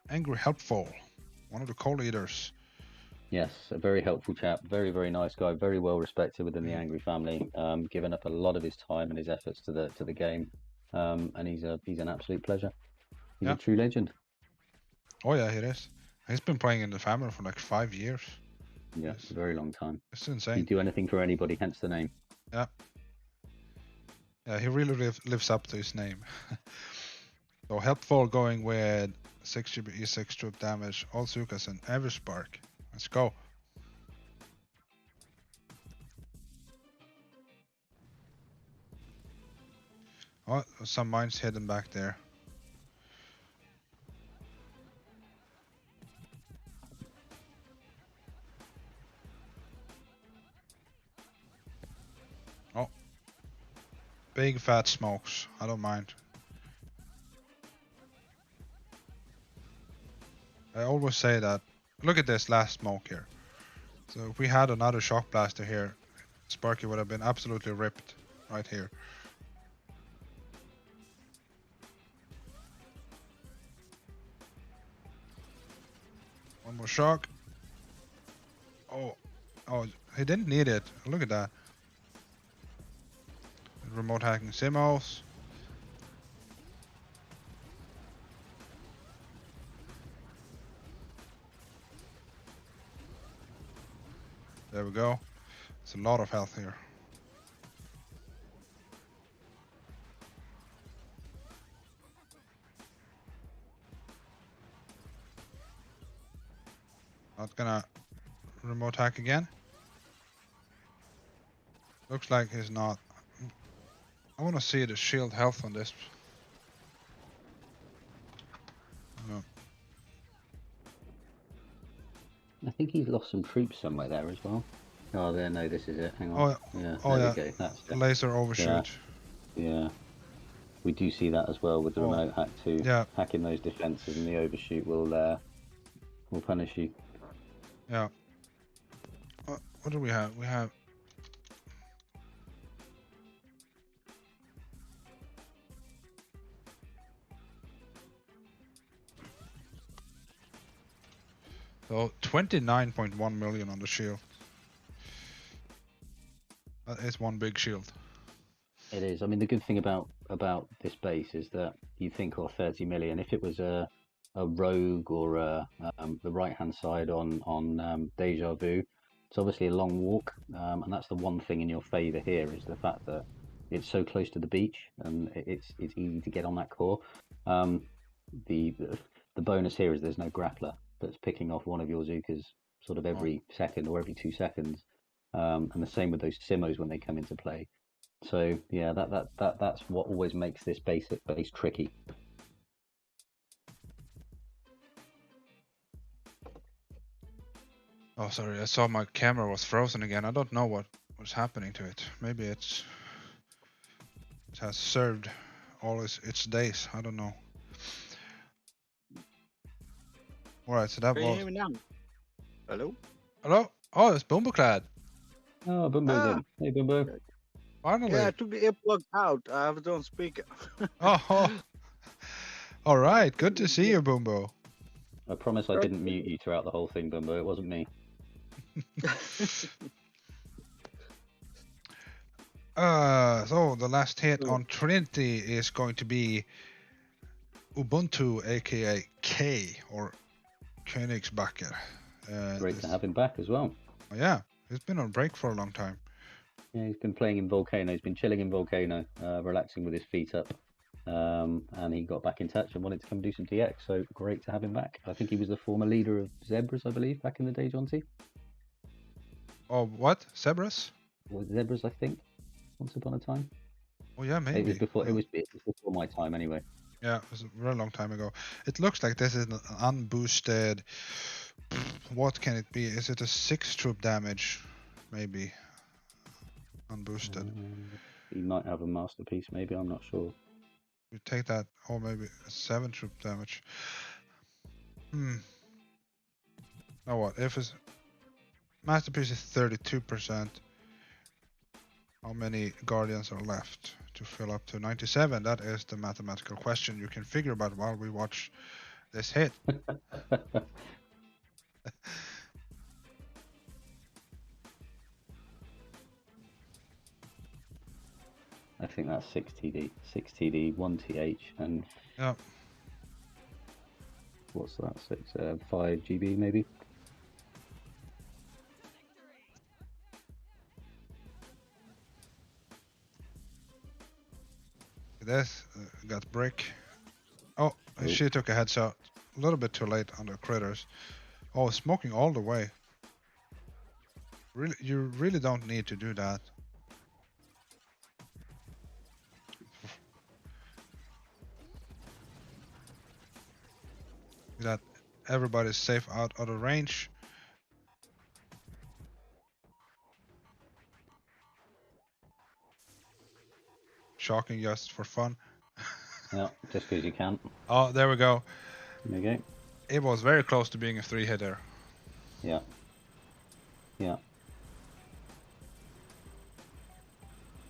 Angry Helpful, one of the co-leaders. Yes, a very helpful chap, very, very nice guy, very well respected within the Angry family, giving up a lot of his time and his efforts to the game, and he's an absolute pleasure. He's a true legend. Oh yeah, he is. He's been playing in the family for like 5 years. Yeah, it's a very long time. It's insane. He'd do anything for anybody, hence the name. Yeah. Yeah, he really lives up to his name. So Helpful going with 6 GBE, 6 troop damage, all Zukas and every spark. Let's go. Oh, some mines hidden back there. Oh. Big fat smokes. I don't mind. I always say that. Look at this last smoke here. So if we had another shock blaster here, Sparky would have been absolutely ripped right here. One more shock. Oh, he didn't need it. Look at that. Remote hacking Simos. There we go. It's a lot of health here. Not gonna remote hack again. Looks like he's not. I want to see the shield health on this. No. I think he's lost some troops somewhere there as well. Oh, there. No, this is it. Hang on. Oh, Yeah. oh there yeah. we go. That's it. Laser overshoot. Yeah. We do see that as well with the remote hack too. Yeah. Hacking those defenses and the overshoot will punish you. Yeah. What do we have? We have. So 29.1 million on the shield. That is one big shield. It is. I mean, the good thing about this base is that you think, oh, 30 million. If it was a rogue or the right hand side on Deja Vu, it's obviously a long walk, and that's the one thing in your favour here is the fact that it's so close to the beach and it's easy to get on that core. The bonus here is there's no grappler that's picking off one of your Zookas sort of every second or every 2 seconds, and the same with those Simos when they come into play. So yeah, that's what always makes this base tricky. Oh, sorry. I saw my camera was frozen again. I don't know what's happening to it. Maybe it has served all its days. I don't know. All right, so that Can you was. hear me now? Hello? Hello. Oh, it's Bumbloclad. Oh, Bumbo's in. Hey, Bumbo. Finally. Yeah, I took the earplug out. I have it on speaker. Oh. All right. Good to see you, Bumbo. I promise I didn't mute you throughout the whole thing, Bumbo. It wasn't me. So the last hit on Trinity is going to be Ubuntu, aka K, or Königsbacker. Great to have him back as well. Yeah, he's been on break for a long time. Yeah, he's been playing in Volcano. He's been chilling in Volcano, relaxing with his feet up. And he got back in touch and wanted to come do some DX. So great to have him back. I think he was the former leader of Zebras, I believe, back in the day, Jonty. Oh, what? Zebras? Or Zebras, I think, once upon a time. Oh yeah, maybe. It was before my time, anyway. Yeah, it was a very long time ago. It looks like this is an unboosted. What can it be? Is it a 6 troop damage? Maybe. Unboosted. He might have a masterpiece, maybe. I'm not sure. We take that, or maybe a 7 troop damage. Now what? If his masterpiece is 32%, how many guardians are left to fill up to 97? That is the mathematical question you can figure about while we watch this hit. I think that's 6 TD, 1 TH, and Yeah. What's that? 5 GB maybe. This got brick. Oh, she took a headshot. A little bit too late on the critters. Oh, smoking all the way. Really, you really don't need to do that. That everybody's safe out of range. Shocking just for fun. Yeah, just because you can. Oh, there we go. There you go. It was very close to being a 3-hitter. Yeah. Yeah.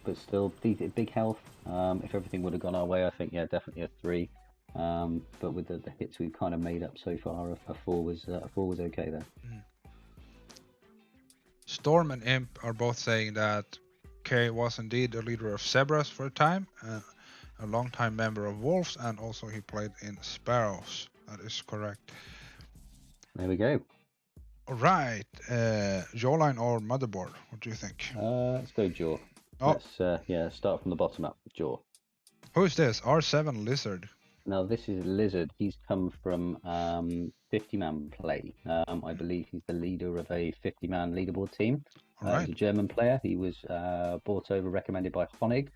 But still, big health. If everything would have gone our way, I think, yeah, definitely a 3. But with the hits we've kind of made up so far, a 4 was okay there. Storm and Imp are both saying that Kay was indeed the leader of Zebras for a time, a long-time member of Wolves, and also he played in Sparrows. That is correct. There we go. All right, Jawline or Motherboard? What do you think? Let's go Jaw. Oh. Let's start from the bottom up. Jaw. Who is this? R7 Lizard. Now this is Lizard. He's come from 50-man play. I believe he's the leader of a 50-man leaderboard team. All right. He's a German player. He was brought over, recommended by Honig.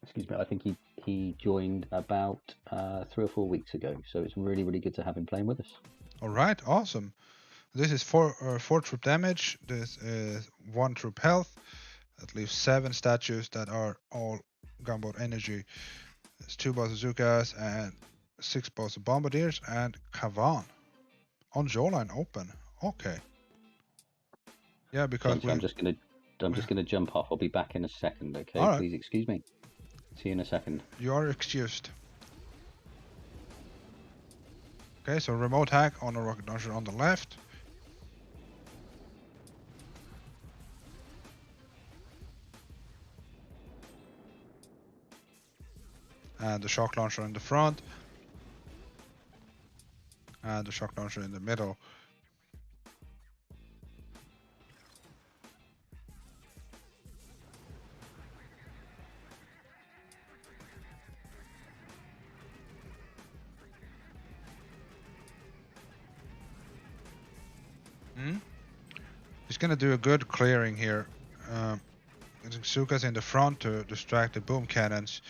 Excuse me. I think he joined about 3 or 4 weeks ago. So it's really, really good to have him playing with us. All right, awesome. This is 4 troop damage. This is 1 troop health. That leaves 7 statues that are all gunboat energy. There's 2 bazookas and 6 bombardiers and Kavan on Jawline open. Okay. Yeah, because I'm just gonna jump off. I'll be back in a second. Okay, all right. Please excuse me. See you in a second. You are excused. Okay, so remote hack on a rocket launcher on the left. And the shock launcher in the front. And the shock launcher in the middle. He's gonna do a good clearing here. Suka's in the front to distract the boom cannons.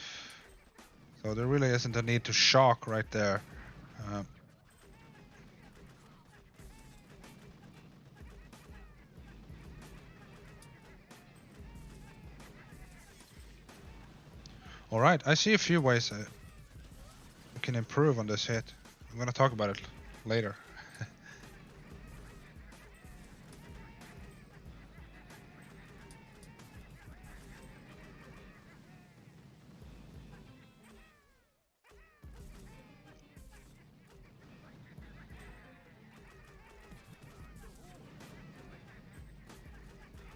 So there really isn't a need to shock right there. Alright, I see a few ways we can improve on this hit. I'm gonna talk about it later.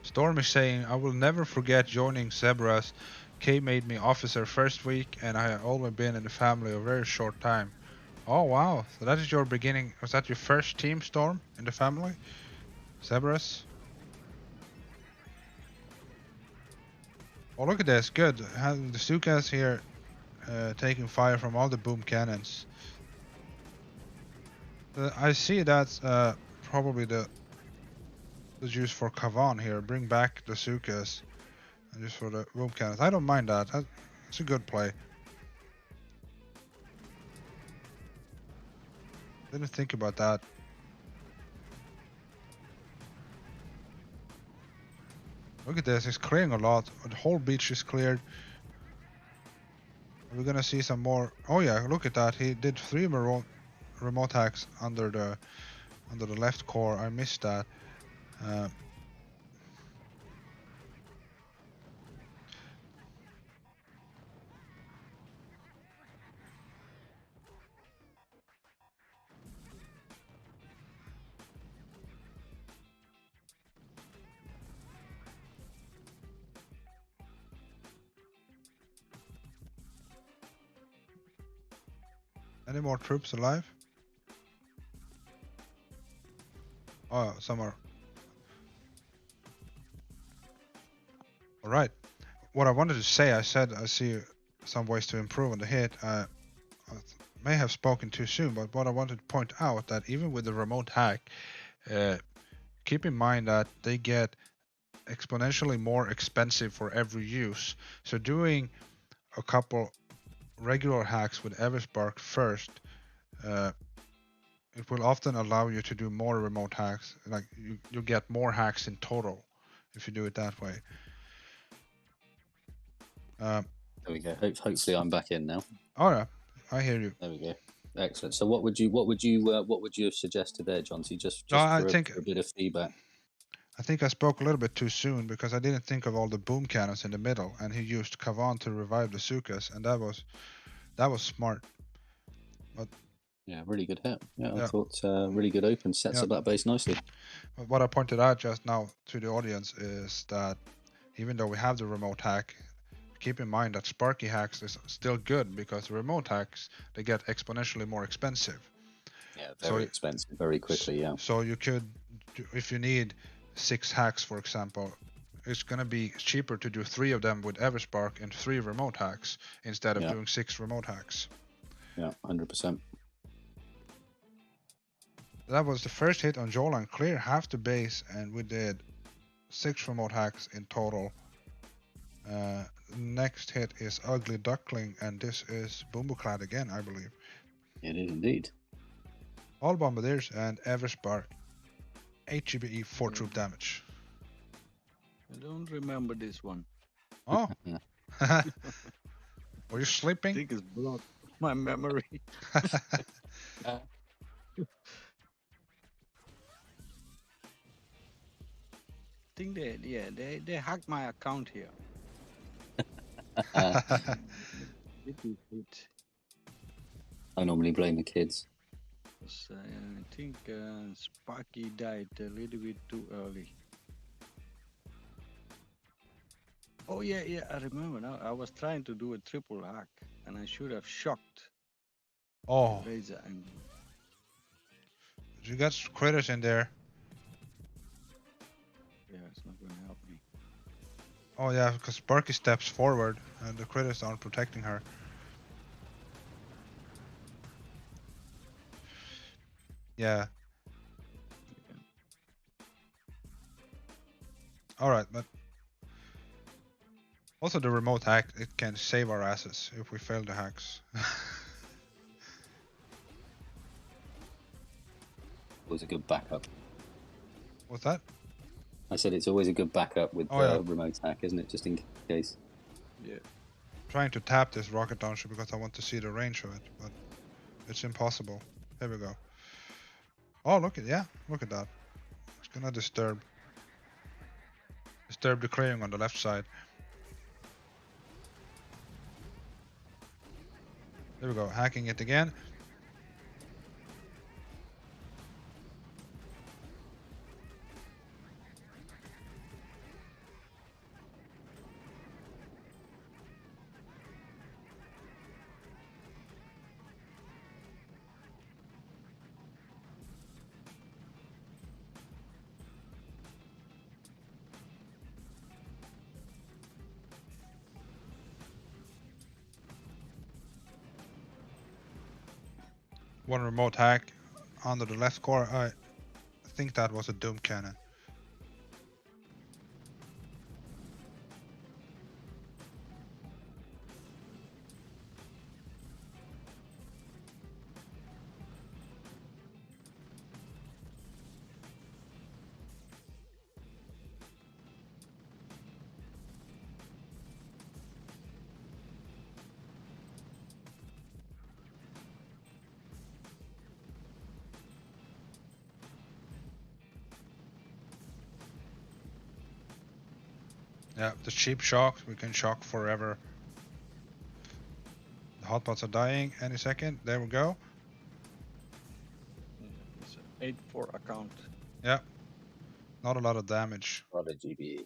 Storm is saying, I will never forget joining Zebras. Kay made me officer first week, and I have only been in the family a very short time. Oh wow, so that is your beginning. Was that your first team, Storm, in the family? Zebras? Oh, look at this, good. The Stukas here taking fire from all the boom cannons. I see that's probably the juice for Kavan here. Bring back the Sukas. And just for the boom cannons. I don't mind that. It's a good play. Didn't think about that. Look at this, it's clearing a lot. The whole beach is cleared. We're gonna see some more. Oh yeah, look at that. He did 3 remote hacks under the left core. I missed that. Any more troops alive? Oh, some are. Alright. What I wanted to say, I said I see some ways to improve on the hit. I may have spoken too soon, but what I wanted to point out that even with the remote hack, keep in mind that they get exponentially more expensive for every use. So doing a couple regular hacks with Everspark first, it will often allow you to do more remote hacks. Like you get more hacks in total if you do it that way. There we go. Hopefully I'm back in now. All right, I hear you. There we go. Excellent. So what would you have suggested there, John? Just No, I for think a bit of feedback. I think I spoke a little bit too soon because I didn't think of all the boom cannons in the middle, and he used Kavan to revive the Sukas, and that was smart. Yeah, really good hit. Yeah, I Yeah. thought really good open. Sets Yeah. up that base nicely. But what I pointed out just now to the audience is that even though we have the remote hack, keep in mind that Sparky hacks is still good because the remote hacks, they get exponentially more expensive. Yeah, very expensive, very quickly. Yeah. So you could, if you need 6 hacks, for example, it's gonna be cheaper to do 3 of them with Everspark and 3 remote hacks instead of doing 6 remote hacks. Yeah, 100%. That was the first hit on Jawline, clear half the base, and we did 6 remote hacks in total. Next hit is Ugly Duckling, and this is Boombuclad again, I believe. It is indeed. All Bombardiers and Everspark, 8 GBE, 4 troop damage. I don't remember this one. Oh. Were you sleeping? I think it's blocked my memory. I think they hacked my account here. It. I normally blame the kids. I think Sparky died a little bit too early. Oh yeah, I remember now. I was trying to do a triple hack, and I should have shocked. Oh. Laser and. You got critters in there. Yeah, it's not going to help me. Oh yeah, because Sparky steps forward and the critters aren't protecting her. Yeah. Alright, but also the remote hack, it can save our asses if we fail the hacks. Always a good backup. What's that? I said it's always a good backup with remote hack, isn't it? Just in case. Yeah. Trying to tap this rocket launcher because I want to see the range of it, but it's impossible. Here we go. Oh, look at that. It's gonna disturb the clearing on the left side. There we go, hacking it again. One remote hack under the left core. I think that was a Doom cannon. Yeah, the cheap shocks, we can shock forever. The hotpots are dying any second. There we go. It's an 8-4 account. Yeah, not a lot of damage. A lot of GBE.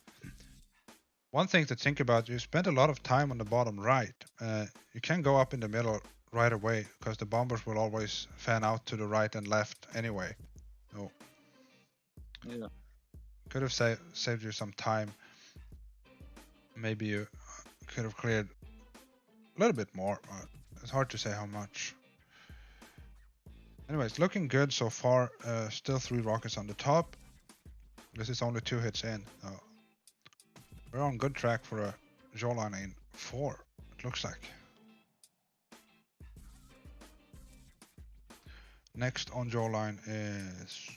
One thing to think about, you spend a lot of time on the bottom right. You can go up in the middle right away because the bombers will always fan out to the right and left anyway. So Yeah. could have saved you some time. Maybe you could have cleared a little bit more, but it's hard to say how much. Anyways, looking good so far. Still 3 rockets on the top. This is only 2 hits in. We're on good track for a Jawline in 4, it looks like. Next on Jawline is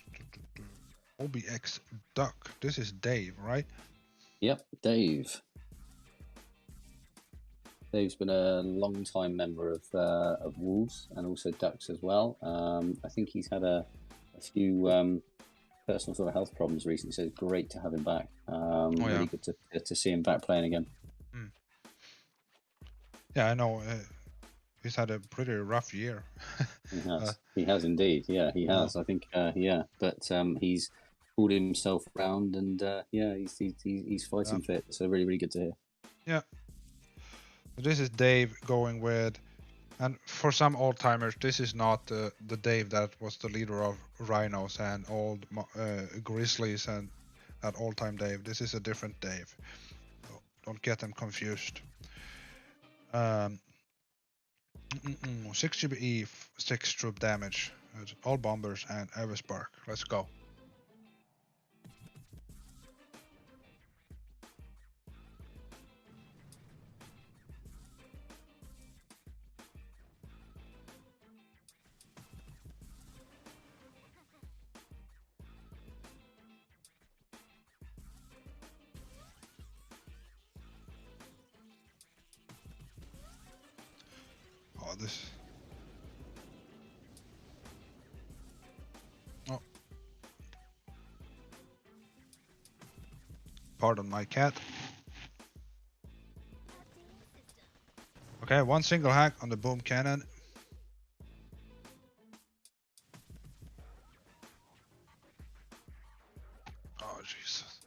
OBX Duck. This is Dave, right? Yep, Dave. Dave's been a long-time member of Wolves and also Ducks as well. I think he's had a few personal sort of health problems recently, so it's great to have him back. Really good to see him back playing again. Yeah, I know. He's had a pretty rough year. He has indeed. Yeah, he has. I think. But he's pulled himself around, and he's fighting fit. So really, really good to hear. Yeah. This is Dave going with, and for some old timers, this is not the Dave that was the leader of Rhinos and old Grizzlies and that old time Dave. This is a different Dave. So don't get them confused. 6 GBE, 6 troop damage. It's all bombers and Everspark. Let's go. Oh, this. Oh. Pardon my cat. Okay, one single hack on the boom cannon. Oh, Jesus.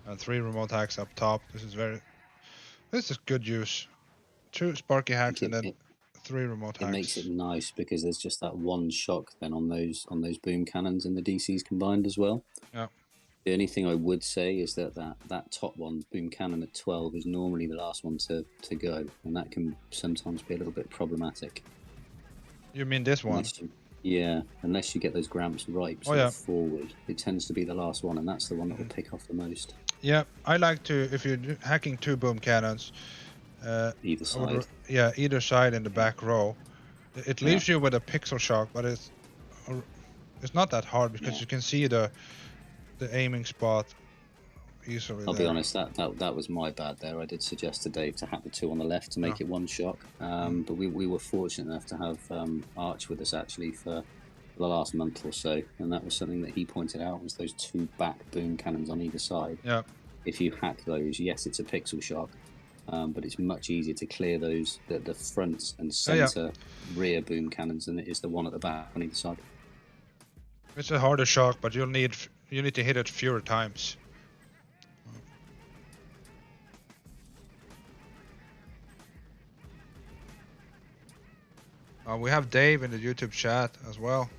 And 3 remote hacks up top. This is good use. 2 sparky hacks and then 3 remote hacks. It makes it nice because there's just that one shock then on those boom cannons and the DCs combined as well. Yeah. The only thing I would say is that top one, boom cannon at 12, is normally the last one to go, and that can sometimes be a little bit problematic. You mean this one? Unless you get those gramps right forward, it tends to be the last one, and that's the one that will pick off the most. Yeah, I like to, if you're hacking 2 boom cannons, either side. Either side in the back row. It leaves you with a pixel shock, but it's not that hard because you can see the aiming spot easily. I'll be honest, that was my bad there. I did suggest to Dave to hack the 2 on the left to make it one shock, but we were fortunate enough to have Arch with us actually for the last month or so, and that was something that he pointed out, was those 2 back boom cannons on either side. Yeah. If you hack those, yes, it's a pixel shock, but it's much easier to clear those the front and center rear boom cannons than it is the one at the back on either side. It's a harder shock, but you need to hit it fewer times. We have Dave in the YouTube chat as well.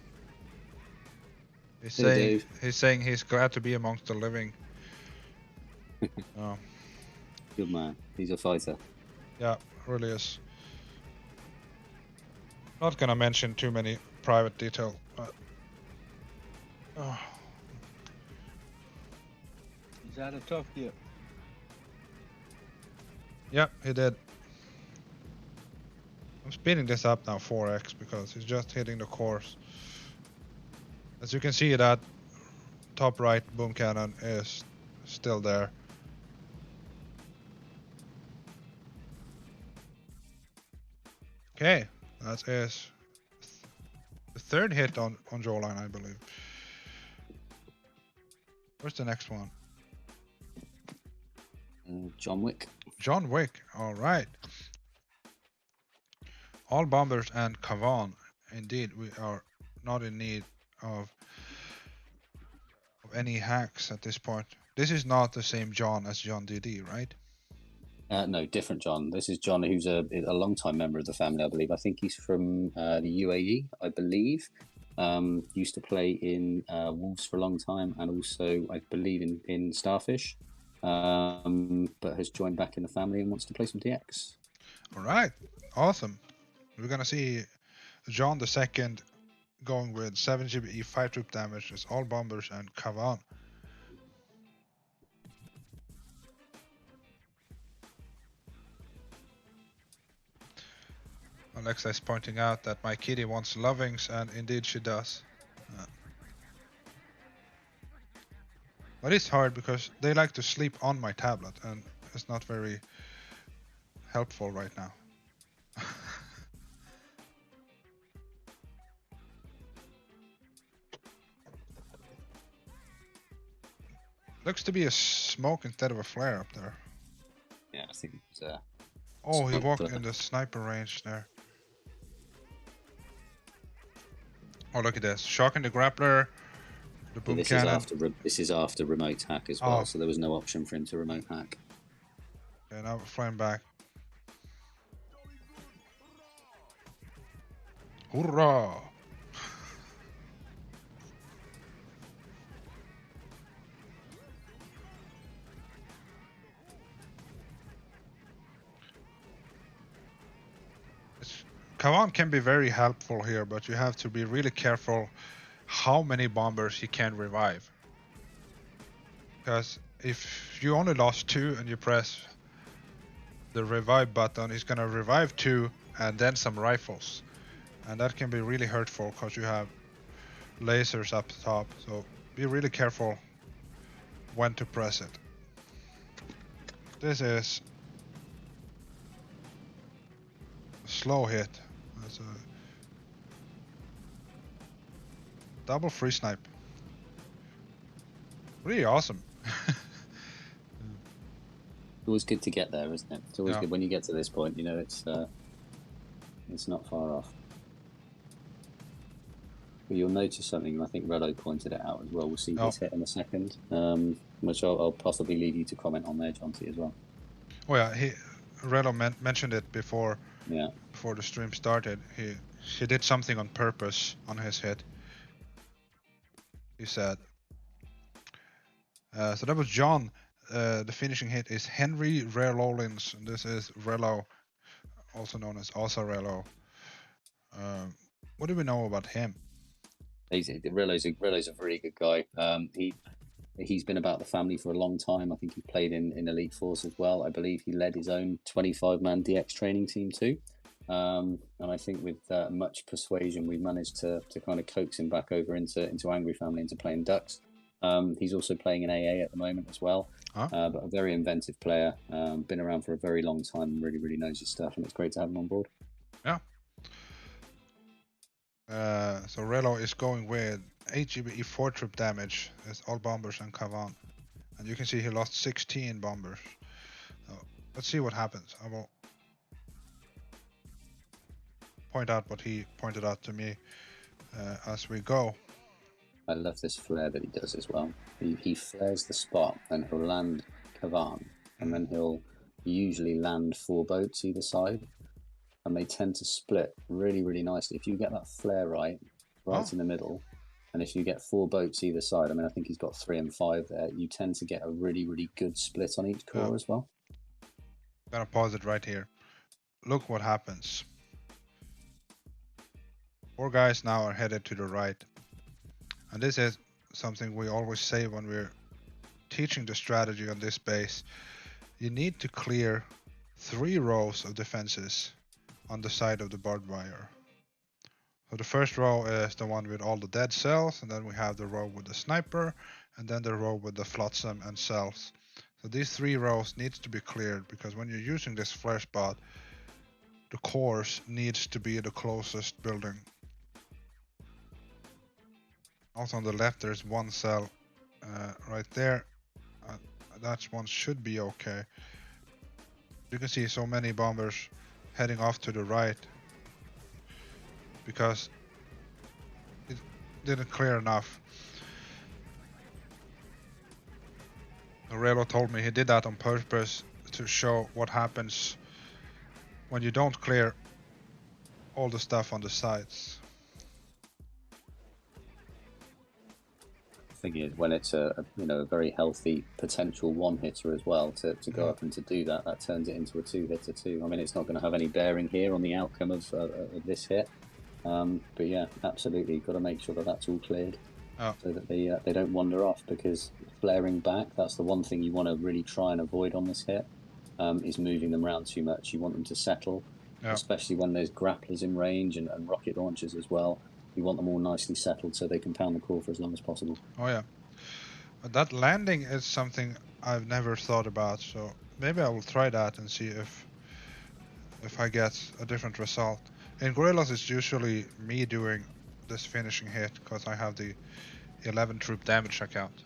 He's saying he's glad to be amongst the living. Good man. He's a fighter. Yeah, really is. Not gonna mention too many private detail, but He's had a tough year. Yep, he did. I'm speeding this up now 4x because he's just hitting the course. As you can see, that top right boom cannon is still there. Okay, that is the 3rd hit on Jawline, I believe. Where's the next one? John Wick. John Wick, alright. All bombers and Kavan. Indeed, we are not in need of any hacks at this point. This is not the same John as John DD, right? No, different John. This is John, who's a long-time member of the family, I believe. I think he's from the UAE, I believe. Used to play in Wolves for a long time, and also, I believe, in Starfish. But has joined back in the family and wants to play some DX. All right, awesome. We're gonna see John the Second going with 7 GBE 5 troop damage. It's all bombers and Kavan. Alexa is pointing out that my kitty wants lovings, and indeed she does. But it's hard because they like to sleep on my tablet, and it's not very helpful right now. Looks to be a smoke instead of a flare up there. Yeah, I think it was Oh, he smoke walked flare. in the sniper range there. Oh, look at this. Shocking the grappler. The boom This cannon. this is after remote hack as well, Oh. so there was no option for him to remote hack. Okay, now we're flying back. Hoorah! Kavan can be very helpful here, but you have to be really careful how many bombers he can revive. Because if you only lost 2 and you press the revive button, he's gonna revive 2 and then some rifles. And that can be really hurtful because you have lasers up top. So be really careful when to press it. This is a slow hit. That's a double free snipe. Really awesome. Always good to get there, isn't it? It's always Yeah. good when you get to this point. You know, it's not far off. But you'll notice something, and I think Rello pointed it out as well. We'll see his hit in a second, which I'll possibly leave you to comment on there, Jonty, as well. Oh yeah, Rello mentioned it before. Yeah. Before the stream started, he did something on purpose on his hit. He said. So that was John. The finishing hit is Henry Relolins, and this is Rello, also known as Rello. What do we know about him? Rello's a very good guy. He's been about the family for a long time. I think he played in Elite Force as well. I believe he led his own 25-man DX training team too. And I think with much persuasion, we managed to kind of coax him back over into Angry Family, into playing Ducks. He's also playing in AA at the moment as well. But a very inventive player. Been around for a very long time and really, really knows his stuff. And it's great to have him on board. Yeah. So Rello is going with 8 GBE 4 trip damage. It's all bombers and Kavan. And you can see he lost 16 bombers. So let's see what happens. I will point out what he pointed out to me as we go. I love this flare that he does as well. He flares the spot and he'll land Kavan, and then he'll usually land 4 boats either side, and they tend to split really, really nicely. If you get that flare right in the middle, and if you get 4 boats either side, I mean, I think he's got 3 and 5 there, you tend to get a really, really good split on each core as well. I'm gonna pause it right here. Look what happens. 4 guys now are headed to the right. And this is something we always say when we're teaching the strategy on this base. You need to clear 3 rows of defenses on the side of the barbed wire. So the first row is the one with all the dead cells, and then we have the row with the sniper, and then the row with the flotsam and cells. So these 3 rows needs to be cleared, because when you're using this flare spot, the cores needs to be the closest building. Also on the left there's 1 cell right there. That one should be okay. You can see so many bombers heading off to the right because it didn't clear enough. Rello told me he did that on purpose to show what happens when you don't clear all the stuff on the sides. Thing is, when it's a very healthy potential 1-hitter as well, to go up and to do that turns it into a 2-hitter too. I mean, it's not going to have any bearing here on the outcome of this hit, but yeah, absolutely got to make sure that that's all cleared so that they don't wander off, because flaring back, that's the one thing you want to really try and avoid on this hit, is moving them around too much. You want them to settle, Yeah. especially when there's grapplers in range and rocket launchers as well. You want them all nicely settled so they can pound the core for as long as possible. Oh yeah. But that landing is something I've never thought about, so maybe I will try that and see if I get a different result. In Gorillas, it's usually me doing this finishing hit because I have the 11 troop damage account.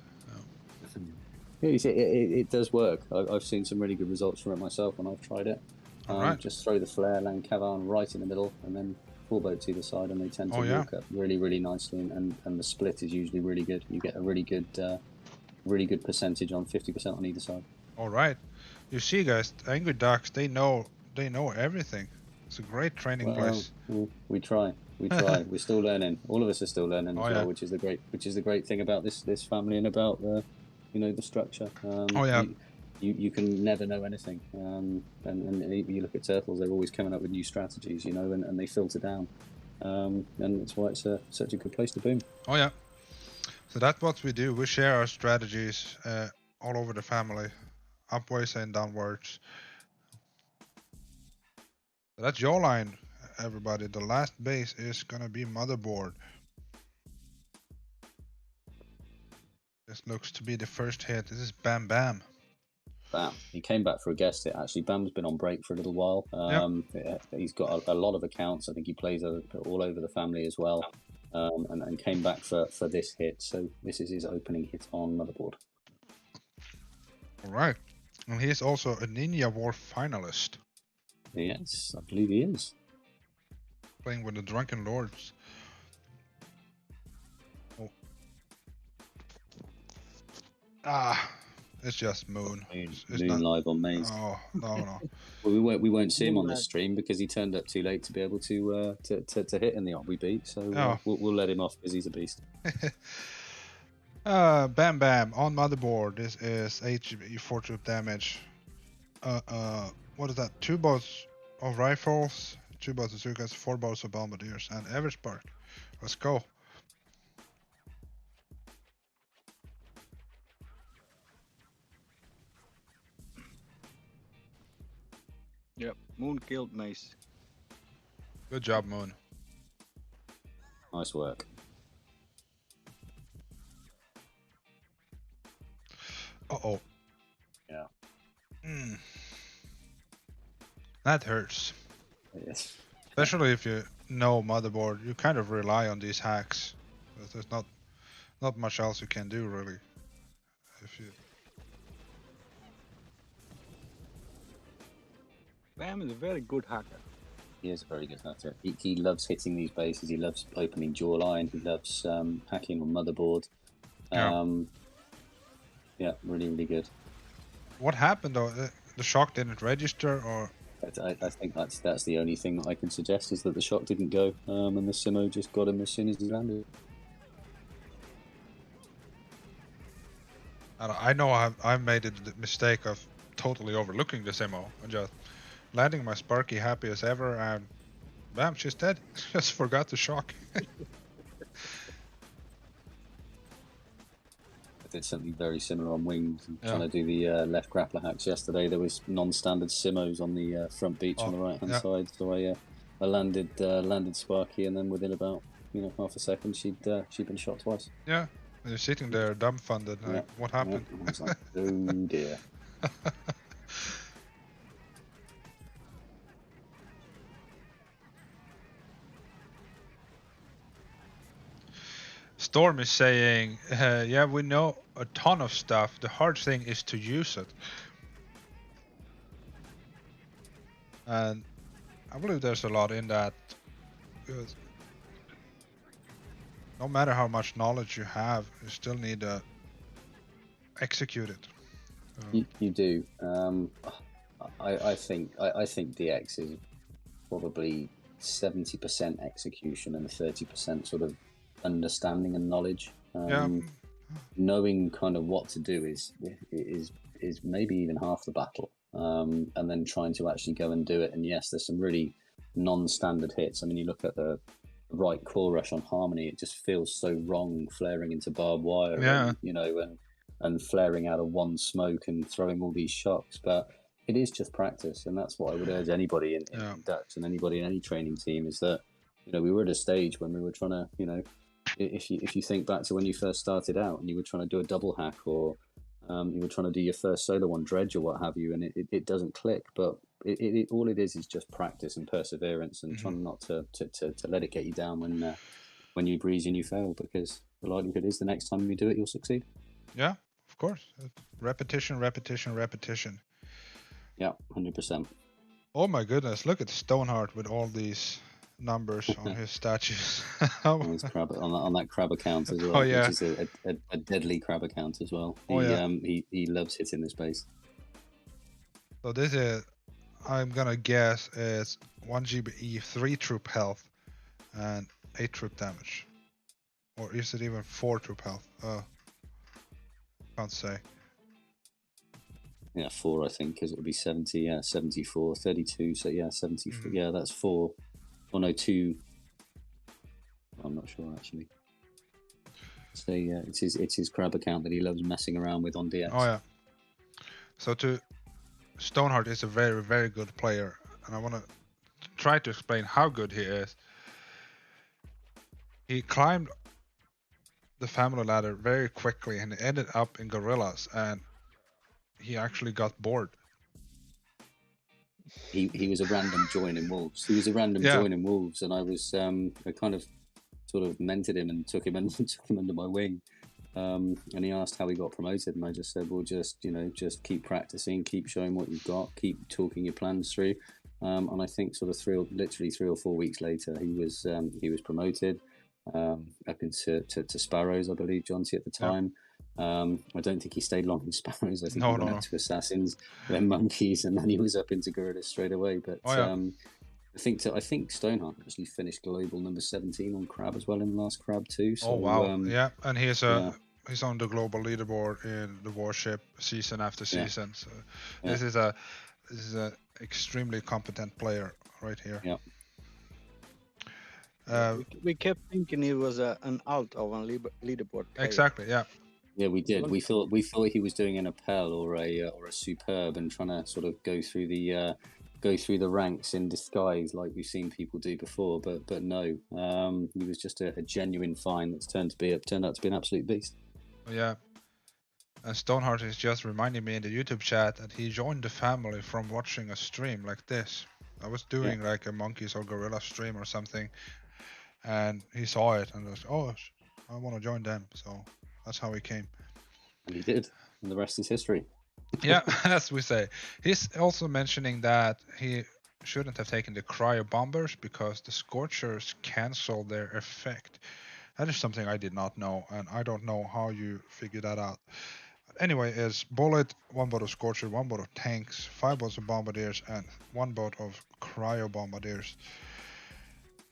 Yeah, you see, it does work. I've seen some really good results from it myself when I've tried it. Alright. Just throw the flare, land Cavan right in the middle, and then 4 boats either side, and they tend to walk up really, really nicely. And the split is usually really good. You get a really good percentage on 50% on either side. All right. You see, guys, Angry Ducks, they know everything. It's a great training place. We try. We're still learning. All of us are still learning as well, which is the great thing about this family and about the structure. You can never know anything. And you look at Turtles, they're always coming up with new strategies, and they filter down. And that's why it's such a good place to boom. Oh yeah. So that's what we do. We share our strategies all over the family, upwards and downwards. So that's Jawline, everybody. The last base is gonna be Motherboard. This looks to be the first hit. This is Bam Bam. Bam. He came back for a guest hit. Actually, Bam's been on break for a little while. He's got a lot of accounts. I think he plays all over the family as well. And came back for this hit. So this is his opening hit on Motherboard. All right. And he is also a Ninja War finalist. Yes, I believe he is. Playing with the Drunken Lords. Oh. It's just Moon. It's Moon not live on Maze. Oh, no. Well, we won't see him on this stream because he turned up too late to be able to hit in the op we beat. So we'll let him off because he's a beast. Bam Bam on Motherboard. This is HB 4 troop damage. What is that? 2 bows of rifles, 2 bows of Zukas, 4 bows of bombardiers, and every spark. Let's go. Yep, Moon killed Mace. Good job, Moon. Nice work. Uh-oh. Yeah. That hurts. Yes. Especially if you know Motherboard, you kind of rely on these hacks. There's not much else you can do, really. If you... Bam is a very good hacker. He is a very good hacker. He loves hitting these bases. He loves opening Jawline. He loves hacking on Motherboard. Yeah, really, really good. What happened though? The shock didn't register, or? I think that's the only thing that I can suggest is that the shock didn't go, and the Simo just got him as soon as he landed. I know I've made the mistake of totally overlooking the Simo and just landing my Sparky happy as ever, and bam, she's dead. Just forgot the shock. I did something very similar on Wings. Trying to do the left grappler hacks yesterday. There was non-standard Simos on the front beach on the right-hand side, so I landed Sparky, and then within about half a second, she'd been shot twice. Yeah, and you're sitting there dumbfounded, like, what happened? I was like, oh dear. Storm is saying, yeah, we know a ton of stuff. The hard thing is to use it. And I believe there's a lot in that. Because no matter how much knowledge you have, you still need to execute it. You do. I think DX is probably 70% execution and 30% sort of understanding and knowledge. Knowing kind of what to do is maybe even half the battle, and then trying to actually go and do it. And yes, there's some really non-standard hits. I mean, you look at the right core rush on Harmony, it just feels so wrong, flaring into barbed wire, and flaring out of one smoke and throwing all these shocks. But it is just practice, and that's what I would urge anybody in Dutch and anybody in any training team is that, you know, we were at a stage when we were trying to, you know, if you think back to when you first started out and you were trying to do a double hack, or you were trying to do your first solo one dredge or what have you, and it doesn't click, but all it is just practice and perseverance, and trying not to let it get you down when you breeze and you fail, because the likelihood is the next time you do it, you'll succeed. Yeah, of course. Repetition, repetition, repetition. Yeah, 100%. Oh my goodness, look at Stoneheart with all these numbers on his statues. On his crab, on that crab account as well, Oh, yeah. which is a deadly crab account as well. Oh, yeah. He loves hitting this base. So this is, I'm gonna guess, is 1 GBE, 3 troop health, and 8 troop damage. Or is it even 4 troop health? Can't say. Yeah, 4 I think, because it would be 70, yeah, 74, 32, so yeah, 74, yeah, that's 4. Oh no, 2. I'm not sure actually. So yeah, it's his crab account that he loves messing around with on DX. Oh yeah. So Stoneheart is a very, very good player, and I want to try to explain how good he is. He climbed the family ladder very quickly and ended up in gorillas, and he actually got bored. He was a random join in Wolves. He was a random join in Wolves, and I was I kind of sort of mentored him and took him under my wing. And he asked how he got promoted, and I just said, well, just keep practicing, keep showing what you've got, keep talking your plans through. And I think sort of literally 3 or 4 weeks later, he was promoted up into Sparrows, I believe, Jonty at the time. I don't think he stayed long in Sparrows. I think he went up to Assassins, then Monkeys, and then he was up into Gorillas straight away. But I think Stoneheart actually finished global number 17 on Crab as well in the last Crab too. So, oh wow! Yeah, and he's on the global leaderboard in the Warship season after season. So this is a extremely competent player right here. Yeah. We kept thinking he was an alt of a leaderboard player. Exactly. Yeah. Yeah, we did. We thought he was doing an Appel or a Superb and trying to sort of go through the ranks in disguise like we've seen people do before. But no, he was just a genuine find that's turned out to be an absolute beast. Yeah. And Stoneheart is just reminding me in the YouTube chat that he joined the family from watching a stream like this. I was doing like a Monkeys or Gorilla stream or something, and he saw it and was, oh, I want to join them. So that's how he came. And he did, and the rest is history. Yeah, as we say. He's also mentioning that he shouldn't have taken the cryo bombers because the scorchers cancel their effect. That is something I did not know, and I don't know how you figure that out. Anyway, is bullet, 1 boat of scorcher, 1 boat of tanks, 5 boats of bombardiers, and 1 boat of cryo bombardiers,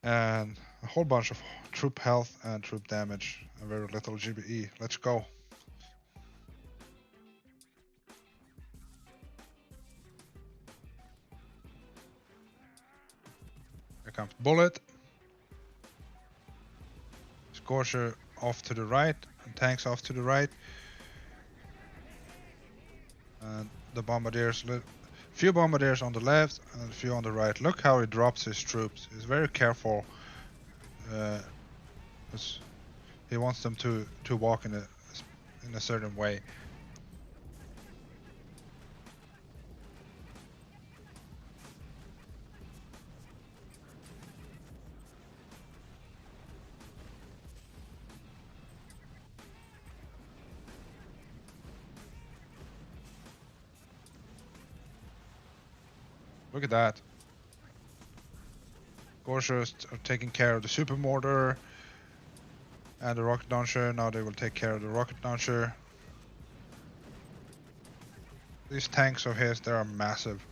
and a whole bunch of troop health and troop damage, and very little GBE. Let's go. Here comes bullet. Scorcher off to the right, and tanks off to the right. And the bombardiers, few bombardiers on the left and a few on the right. Look how he drops his troops. He's very careful. He wants them to walk in a certain way. Look at that. Gorshers are taking care of the super mortar and the rocket launcher. Now they will take care of the rocket launcher. These tanks of his, they are massive.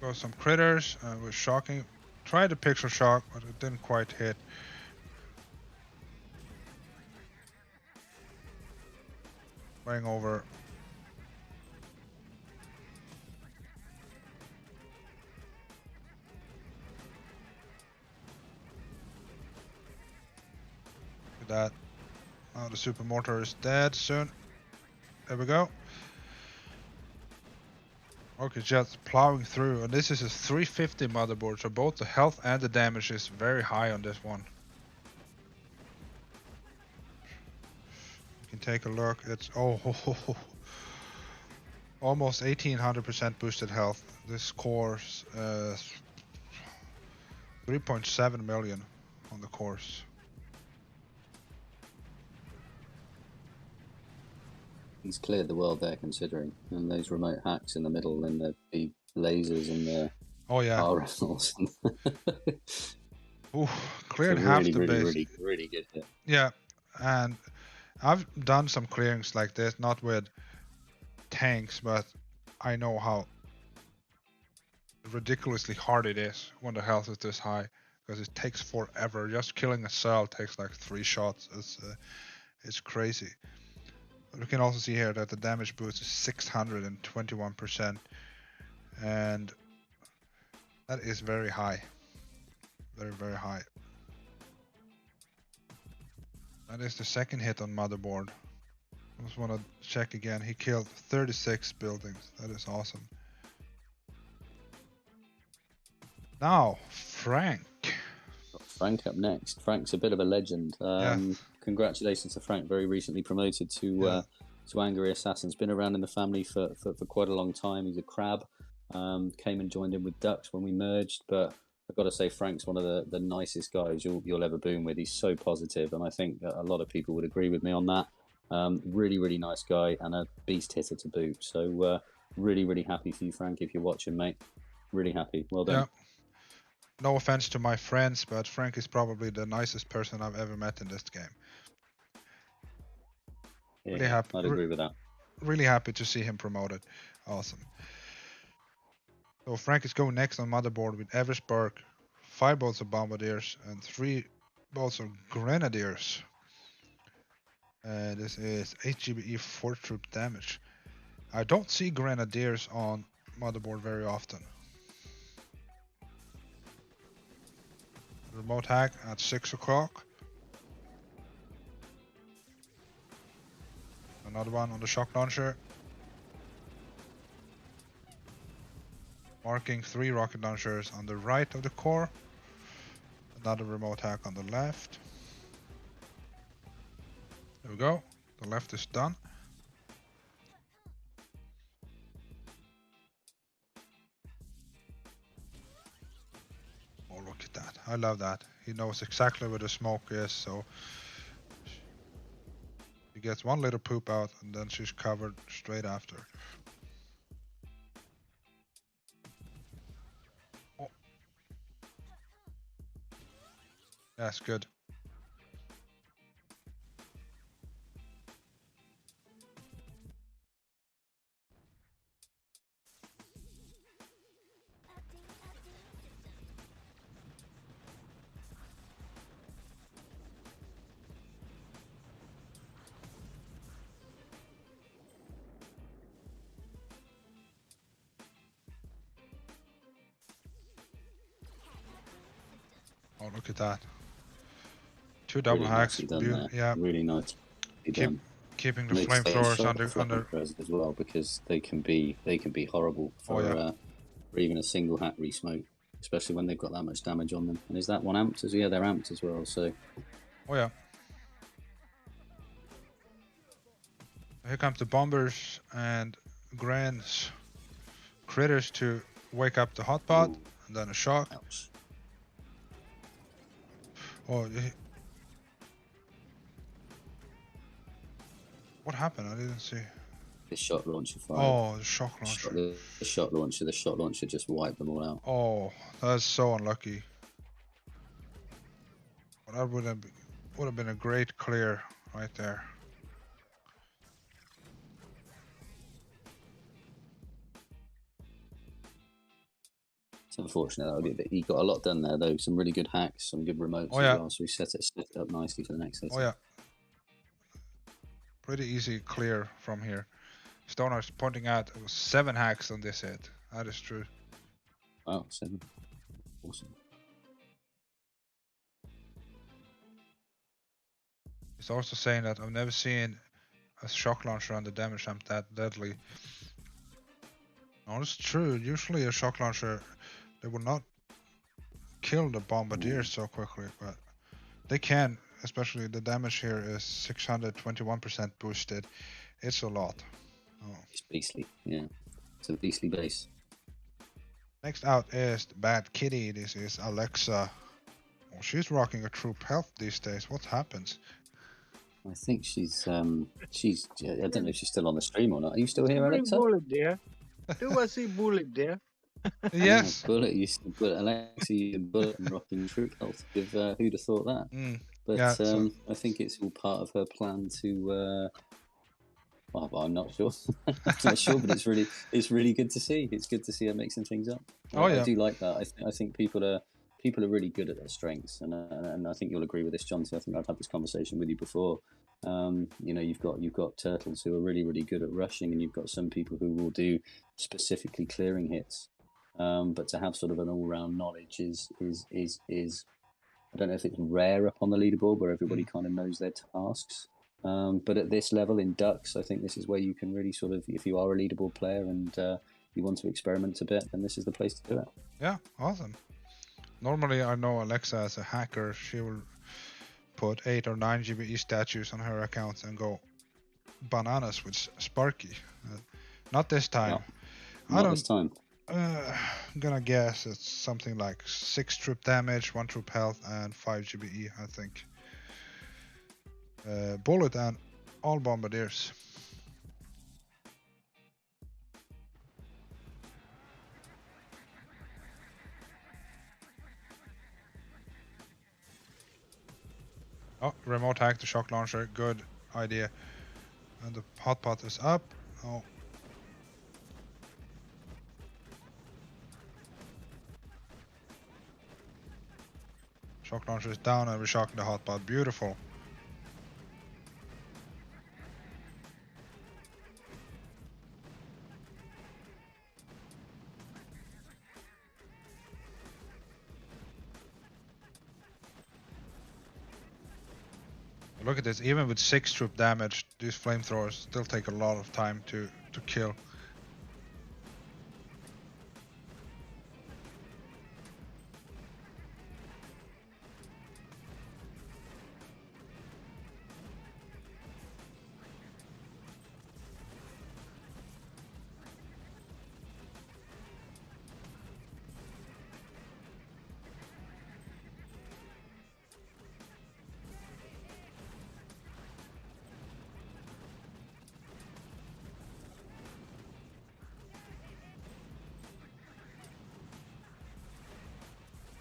Got some critters with shocking. Tried the pixel shock, but it didn't quite hit. Going over. That. Now the super mortar is dead soon. There we go. Okay, just plowing through, and this is a 350 motherboard, so both the health and the damage is very high on this one. You can take a look. It's almost 1800% boosted health. This core's 3.7 million on the course. He's cleared the world there, considering, and those remote hacks in the middle, and the lasers and the car rails. Ooh, cleared half the base. Really good hit. Yeah, and I've done some clearings like this, not with tanks, but I know how ridiculously hard it is when the health is this high, because it takes forever. Just killing a cell takes like 3 shots. It's crazy. We can also see here that the damage boost is 621%, and that is very high. Very, very high. That is the second hit on Motherboard. I just want to check again. He killed 36 buildings. That is awesome. Now, Frank. Frank up next. Frank's a bit of a legend. Congratulations to Frank, very recently promoted to Angry Assassin's. Been around in the family for quite a long time. He's a crab. Came and joined in with Ducks when we merged, but I've got to say Frank's one of the nicest guys you'll ever boom with. He's so positive, and I think that a lot of people would agree with me on that. Really, really nice guy and a beast hitter to boot. So really, really happy for you, Frank, if you're watching, mate. Really happy. Well done. Yeah. No offense to my friends, but Frank is probably the nicest person I've ever met in this game. Yeah, really happy. I'd agree with that. Really happy to see him promoted. Awesome. So Frank is going next on Motherboard with Eversberg, 5 bolts of Bombardiers and 3 bolts of Grenadiers. This is 8 GBE 4 troop damage. I don't see Grenadiers on Motherboard very often. Remote hack at 6 o'clock. Another one on the shock launcher. Marking 3 rocket launchers on the right of the core. Another remote hack on the left. There we go. The left is done. Oh, look at that. I love that. He knows exactly where the smoke is, so he gets one little poop out and then she's covered straight after. Oh. That's good. Oh, look at that. 2 double really hacks. Yeah, really nice. Keeping the flamethrowers under as well, because they can be horrible for even a single hack re-smoke, especially when they've got that much damage on them. And is that 1 amped as well? Yeah, they're amped as well. So. Oh yeah. Here comes the bombers and Grand's critters to wake up the hotpot, and then a shock. Ouch. Oh, what happened? I didn't see. The shock launcher fired. Oh, the shock launcher. The shock launcher just wiped them all out. Oh, that's so unlucky. Well, that would have been a great clear right there. It's unfortunate. He got a lot done there, though. Some really good hacks, some good remotes as well. So he set it up nicely for the next hit. Oh yeah. Pretty easy clear from here. Stonar's pointing out it was 7 hacks on this hit. That is true. Wow, 7. Awesome. He's also saying that I've never seen a shock launcher on the damage amp that deadly. No, it's true. Usually a shock launcher, they will not kill the bombardier so quickly, but they can. Especially the damage here is 621% boosted. It's a lot. Oh. It's beastly. Yeah, it's a beastly base. Next out is the Bad Kitty. This is Alexa. Oh, she's rocking a troop health these days. What happens? I think she's I don't know if she's still on the stream or not. Are you still here, Bring Alexa? bullet there. Do I see bullet there? Yes. Yeah, bullet. Alexa, you bullet and rocking troop health. Who'd have thought that? But Yeah, so- I think it's all part of her plan to. Well, I'm not sure. I'm not sure, but it's really good to see. It's good to see her mixing things up. I do like that. I think people are really good at their strengths, and I think you'll agree with this, John. So I think I've had this conversation with you before. You've got turtles who are really good at rushing, and you've got some people who will do specifically clearing hits. But to have sort of an all-round knowledge is I don't know if it's rare up on the leaderboard where everybody kind of knows their tasks. But at this level in Ducks, I think this is where you can really sort of, if you are a leaderboard player and you want to experiment a bit, then this is the place to do it. Yeah, awesome. Normally, I know Alexa as a hacker. She will put 8 or 9 GBE statues on her accounts and go bananas with Sparky. Not this time. Yeah, not this time. I'm gonna guess it's something like 6 troop damage, 1 troop health, and 5 GBE, I think. Bullet and all bombardiers. Oh, remote hack the shock launcher. Good idea. And the hot pot is up. Oh. Shock launcher is down and we're shocking the hot pot. Beautiful. Look at this, even with 6 troop damage, these flamethrowers still take a lot of time to kill.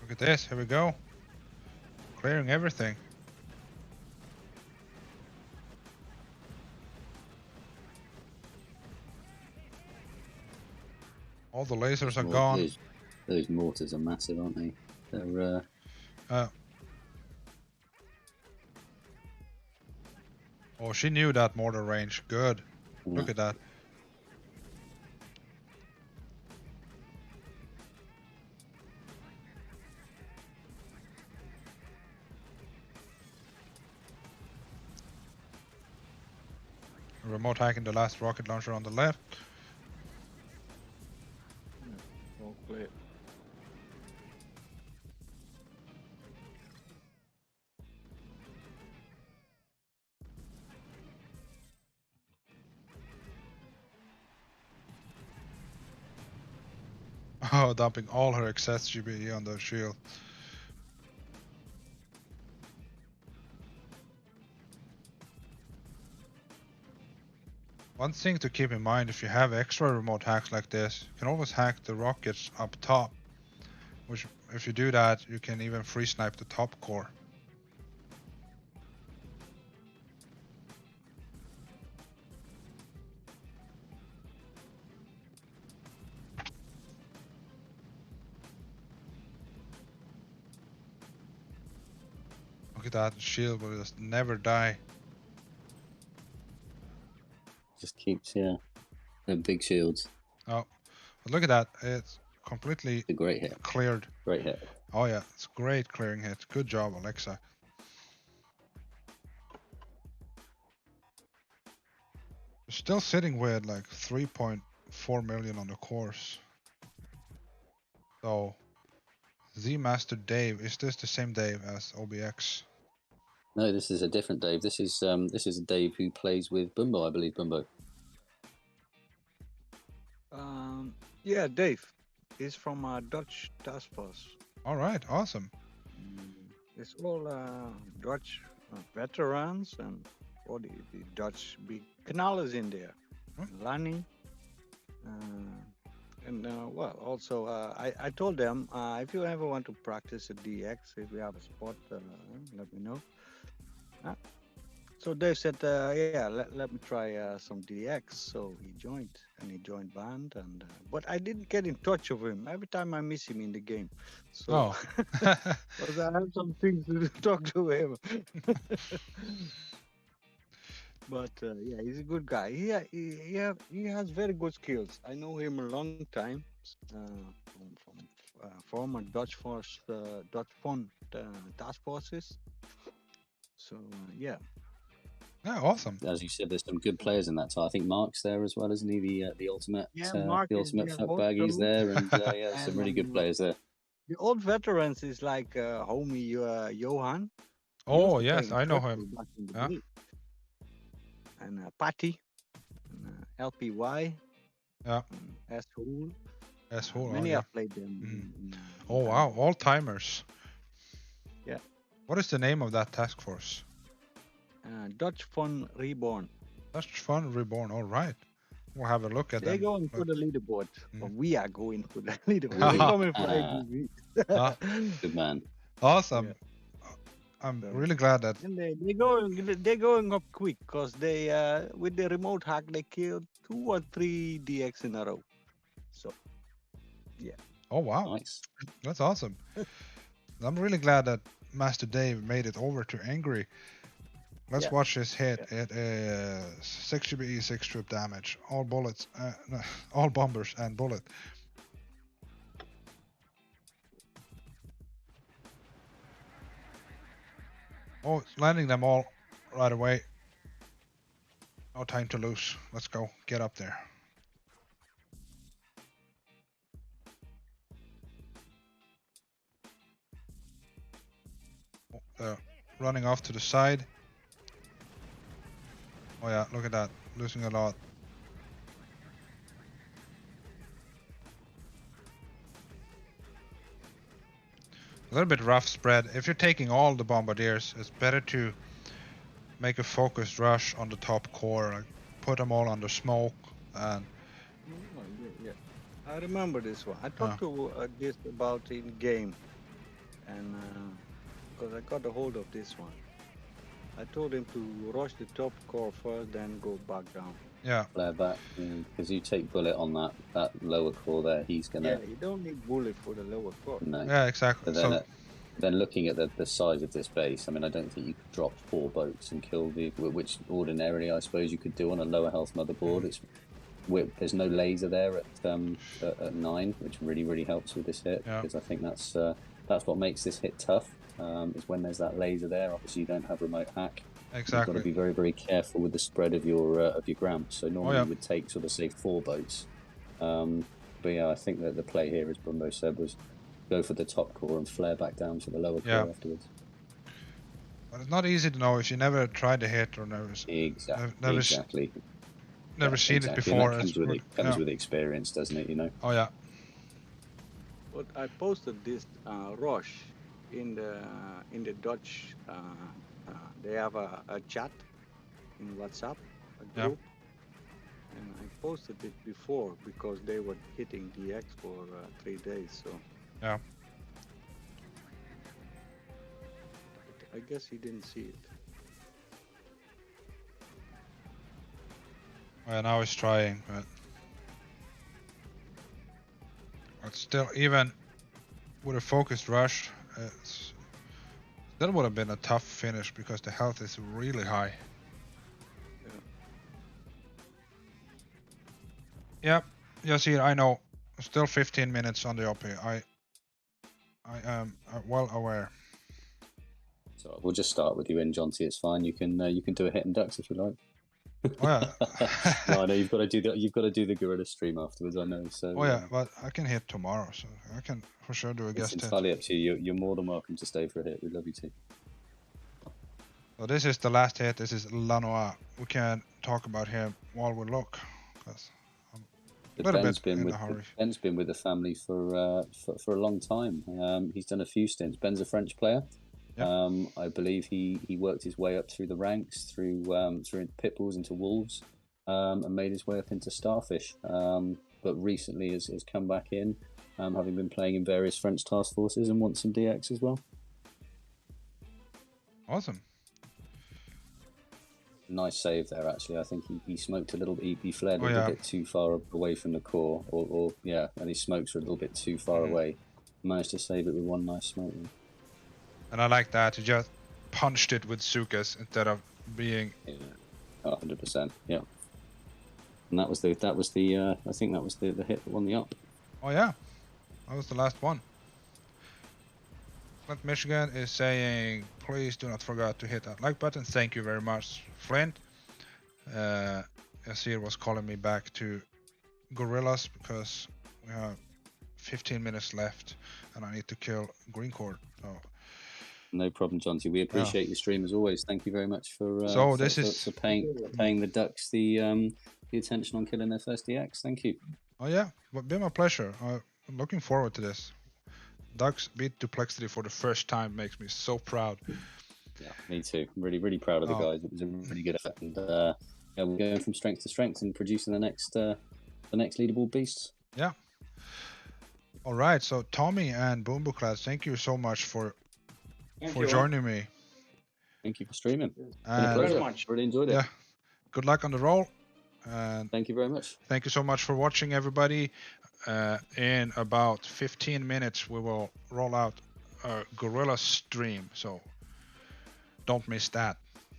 Look at this, here we go. Clearing everything. All the lasers are gone. Those mortars are massive, aren't they? They're Oh, she knew that mortar range. Good. Yeah. Look at that. Remote hacking the last rocket launcher on the left. All clear. Oh, dumping all her excess GBE on the shield. One thing to keep in mind, if you have extra remote hacks like this, you can always hack the rockets up top. Which, if you do that, you can even free snipe the top core. Look at that shield will just never die. just keeps, yeah. They're big shields. Oh, but look at that. It's completely It's a great hit. cleared. Great hit. Oh yeah, it's great clearing hit. Good job, Alexa. Still sitting with like 3.4 million on the course. So, Z Master Dave, is this the same Dave as OBX? No, this is a different Dave. This is a Dave who plays with Bumbo, I believe. Bumbo. Yeah, Dave. He's from Dutch Task Force. All right, awesome. It's all Dutch veterans and all the Dutch big knallers in there. Lani. Well, also, I told them if you ever want to practice a DX, if you have a spot, let me know. So Dave said, yeah, let me try some DX. So he joined, and he joined band. And but I didn't get in touch with him. Every time I miss him in the game. So because I have some things to talk to him. But yeah, he's a good guy. He has very good skills. I know him a long time from former Dutch Force, Dutch Fund task forces. So yeah. Yeah, awesome. As you said, there's some good players in that. So I think Mark's there as well, isn't he? The ultimate, Mark the ultimate fuckbag. He's there, and yeah, some really good players there. The old veterans is like homie Johan. Oh yes, I know him. Yeah. And Patty, and, LPY. Yeah. S-Hole. S-Hole. Many have played them. Oh wow, all timers. Yeah. What is the name of that task force? Dutch Fun Reborn. Dutch Fun Reborn. All right. We'll have a look at them. They're going for the leaderboard. Or we are going for the leaderboard. We're coming for AGV. Good man. Awesome. Yeah. I'm really glad that. And they're going up quick because they with the remote hack they killed 2 or 3 DX in a row. So yeah. Oh wow. Nice. That's awesome. I'm really glad that Master Dave made it over to Angry. Let's watch this hit. It is 6 GBE, 6 strip damage. All bullets, no, all bombers and bullet. Oh, it's landing them all right away. No time to lose. Let's go. Get up there. Oh, running off to the side. Oh yeah, look at that. Losing a lot. A little bit rough spread. If you're taking all the bombardiers, it's better to make a focused rush on the top core. Like put them all under smoke and... Yeah. I remember this one. I talked to this about in game. And because I got a hold of this one. I told him to rush the top core first, then go back down. Yeah. Flare back, because you take bullet on that lower core there, he's gonna. Yeah, you don't need bullet for the lower core. No. Yeah, exactly. But then looking at the size of this base, I mean, I don't think you could drop 4 boats and kill the, which ordinarily I suppose you could do on a lower health motherboard. There's no laser there at 9, which really helps with this hit, because I think that's what makes this hit tough. Is when there's that laser there. Obviously, you don't have remote hack. Exactly. You've got to be very careful with the spread of your gramps. So normally you would take sort of say 4 boats. But yeah, I think that the play here, as Brumbo said, was go for the top core and flare back down to the lower core afterwards. But it's not easy to know if you never tried to hit or never. Exactly. Never seen it before. That comes with experience, doesn't it? You know. Oh yeah. But I posted this rush in the Dutch. They have a chat in WhatsApp, a group, and I posted it before because they were hitting DX for 3 days. So yeah, I guess he didn't see it. Well, now he's trying, but still, even with a focused rush, that would have been a tough finish because the health is really high. Yep, Yasir, I know. Still 15 minutes on the OP. I am well aware. So we'll just start with you in, Jonty. It's fine. You can do a hit and ducks if you like. Oh yeah. No, I know you've got to do the gorilla stream afterwards. I know. So Oh yeah, but I can hit tomorrow, so I can for sure do a it's guest hit. entirely up to you. You're more than welcome to stay for a hit. We'd love you to. So this is the last hit. This is Lanois. We can talk about him while we look, because I'm a little bit in a hurry. Ben's been with the family for a long time. He's done a few stints. Ben's a French player. Yep. I believe he worked his way up through the ranks, through pit bulls into wolves, and made his way up into starfish. But recently has come back in, having been playing in various French task forces, and wants some DX as well. Awesome. Nice save there, actually. I think he smoked a little bit. He flared a Oh, little yeah. bit too far away from the core, or and his smokes were a little bit too far away. Managed to save it with one nice smoke. And I like that. He just punched it with Sukas instead of being. Yeah, 100%. Yeah. And that was the I think that was the hit that won the up. Oh yeah, that was the last one. Flint, Michigan is saying, please do not forget to hit that like button. Thank you very much, Flint. Yasir was calling me back to gorillas because we have 15 minutes left and I need to kill green cord. So No problem, Jonty. We appreciate your stream as always. Thank you very much for for paying the ducks the attention on killing their first DX. Thank you. Oh yeah, but been my pleasure. I'm looking forward to this. Ducks beat Duplexity for the first time makes me so proud. Yeah, me too. I'm really, really proud of the guys. It was a really good effort, and we're going from strength to strength and producing the next leaderboard beasts. Yeah. All right. So Tommy and Boombooclads, thank you so much for joining me. Thank you for streaming. And very much. Really enjoyed it. Yeah. Good luck on the roll. And Thank you very much. thank you so much for watching, everybody. In about 15 minutes, we will roll out a gorilla stream. So don't miss that.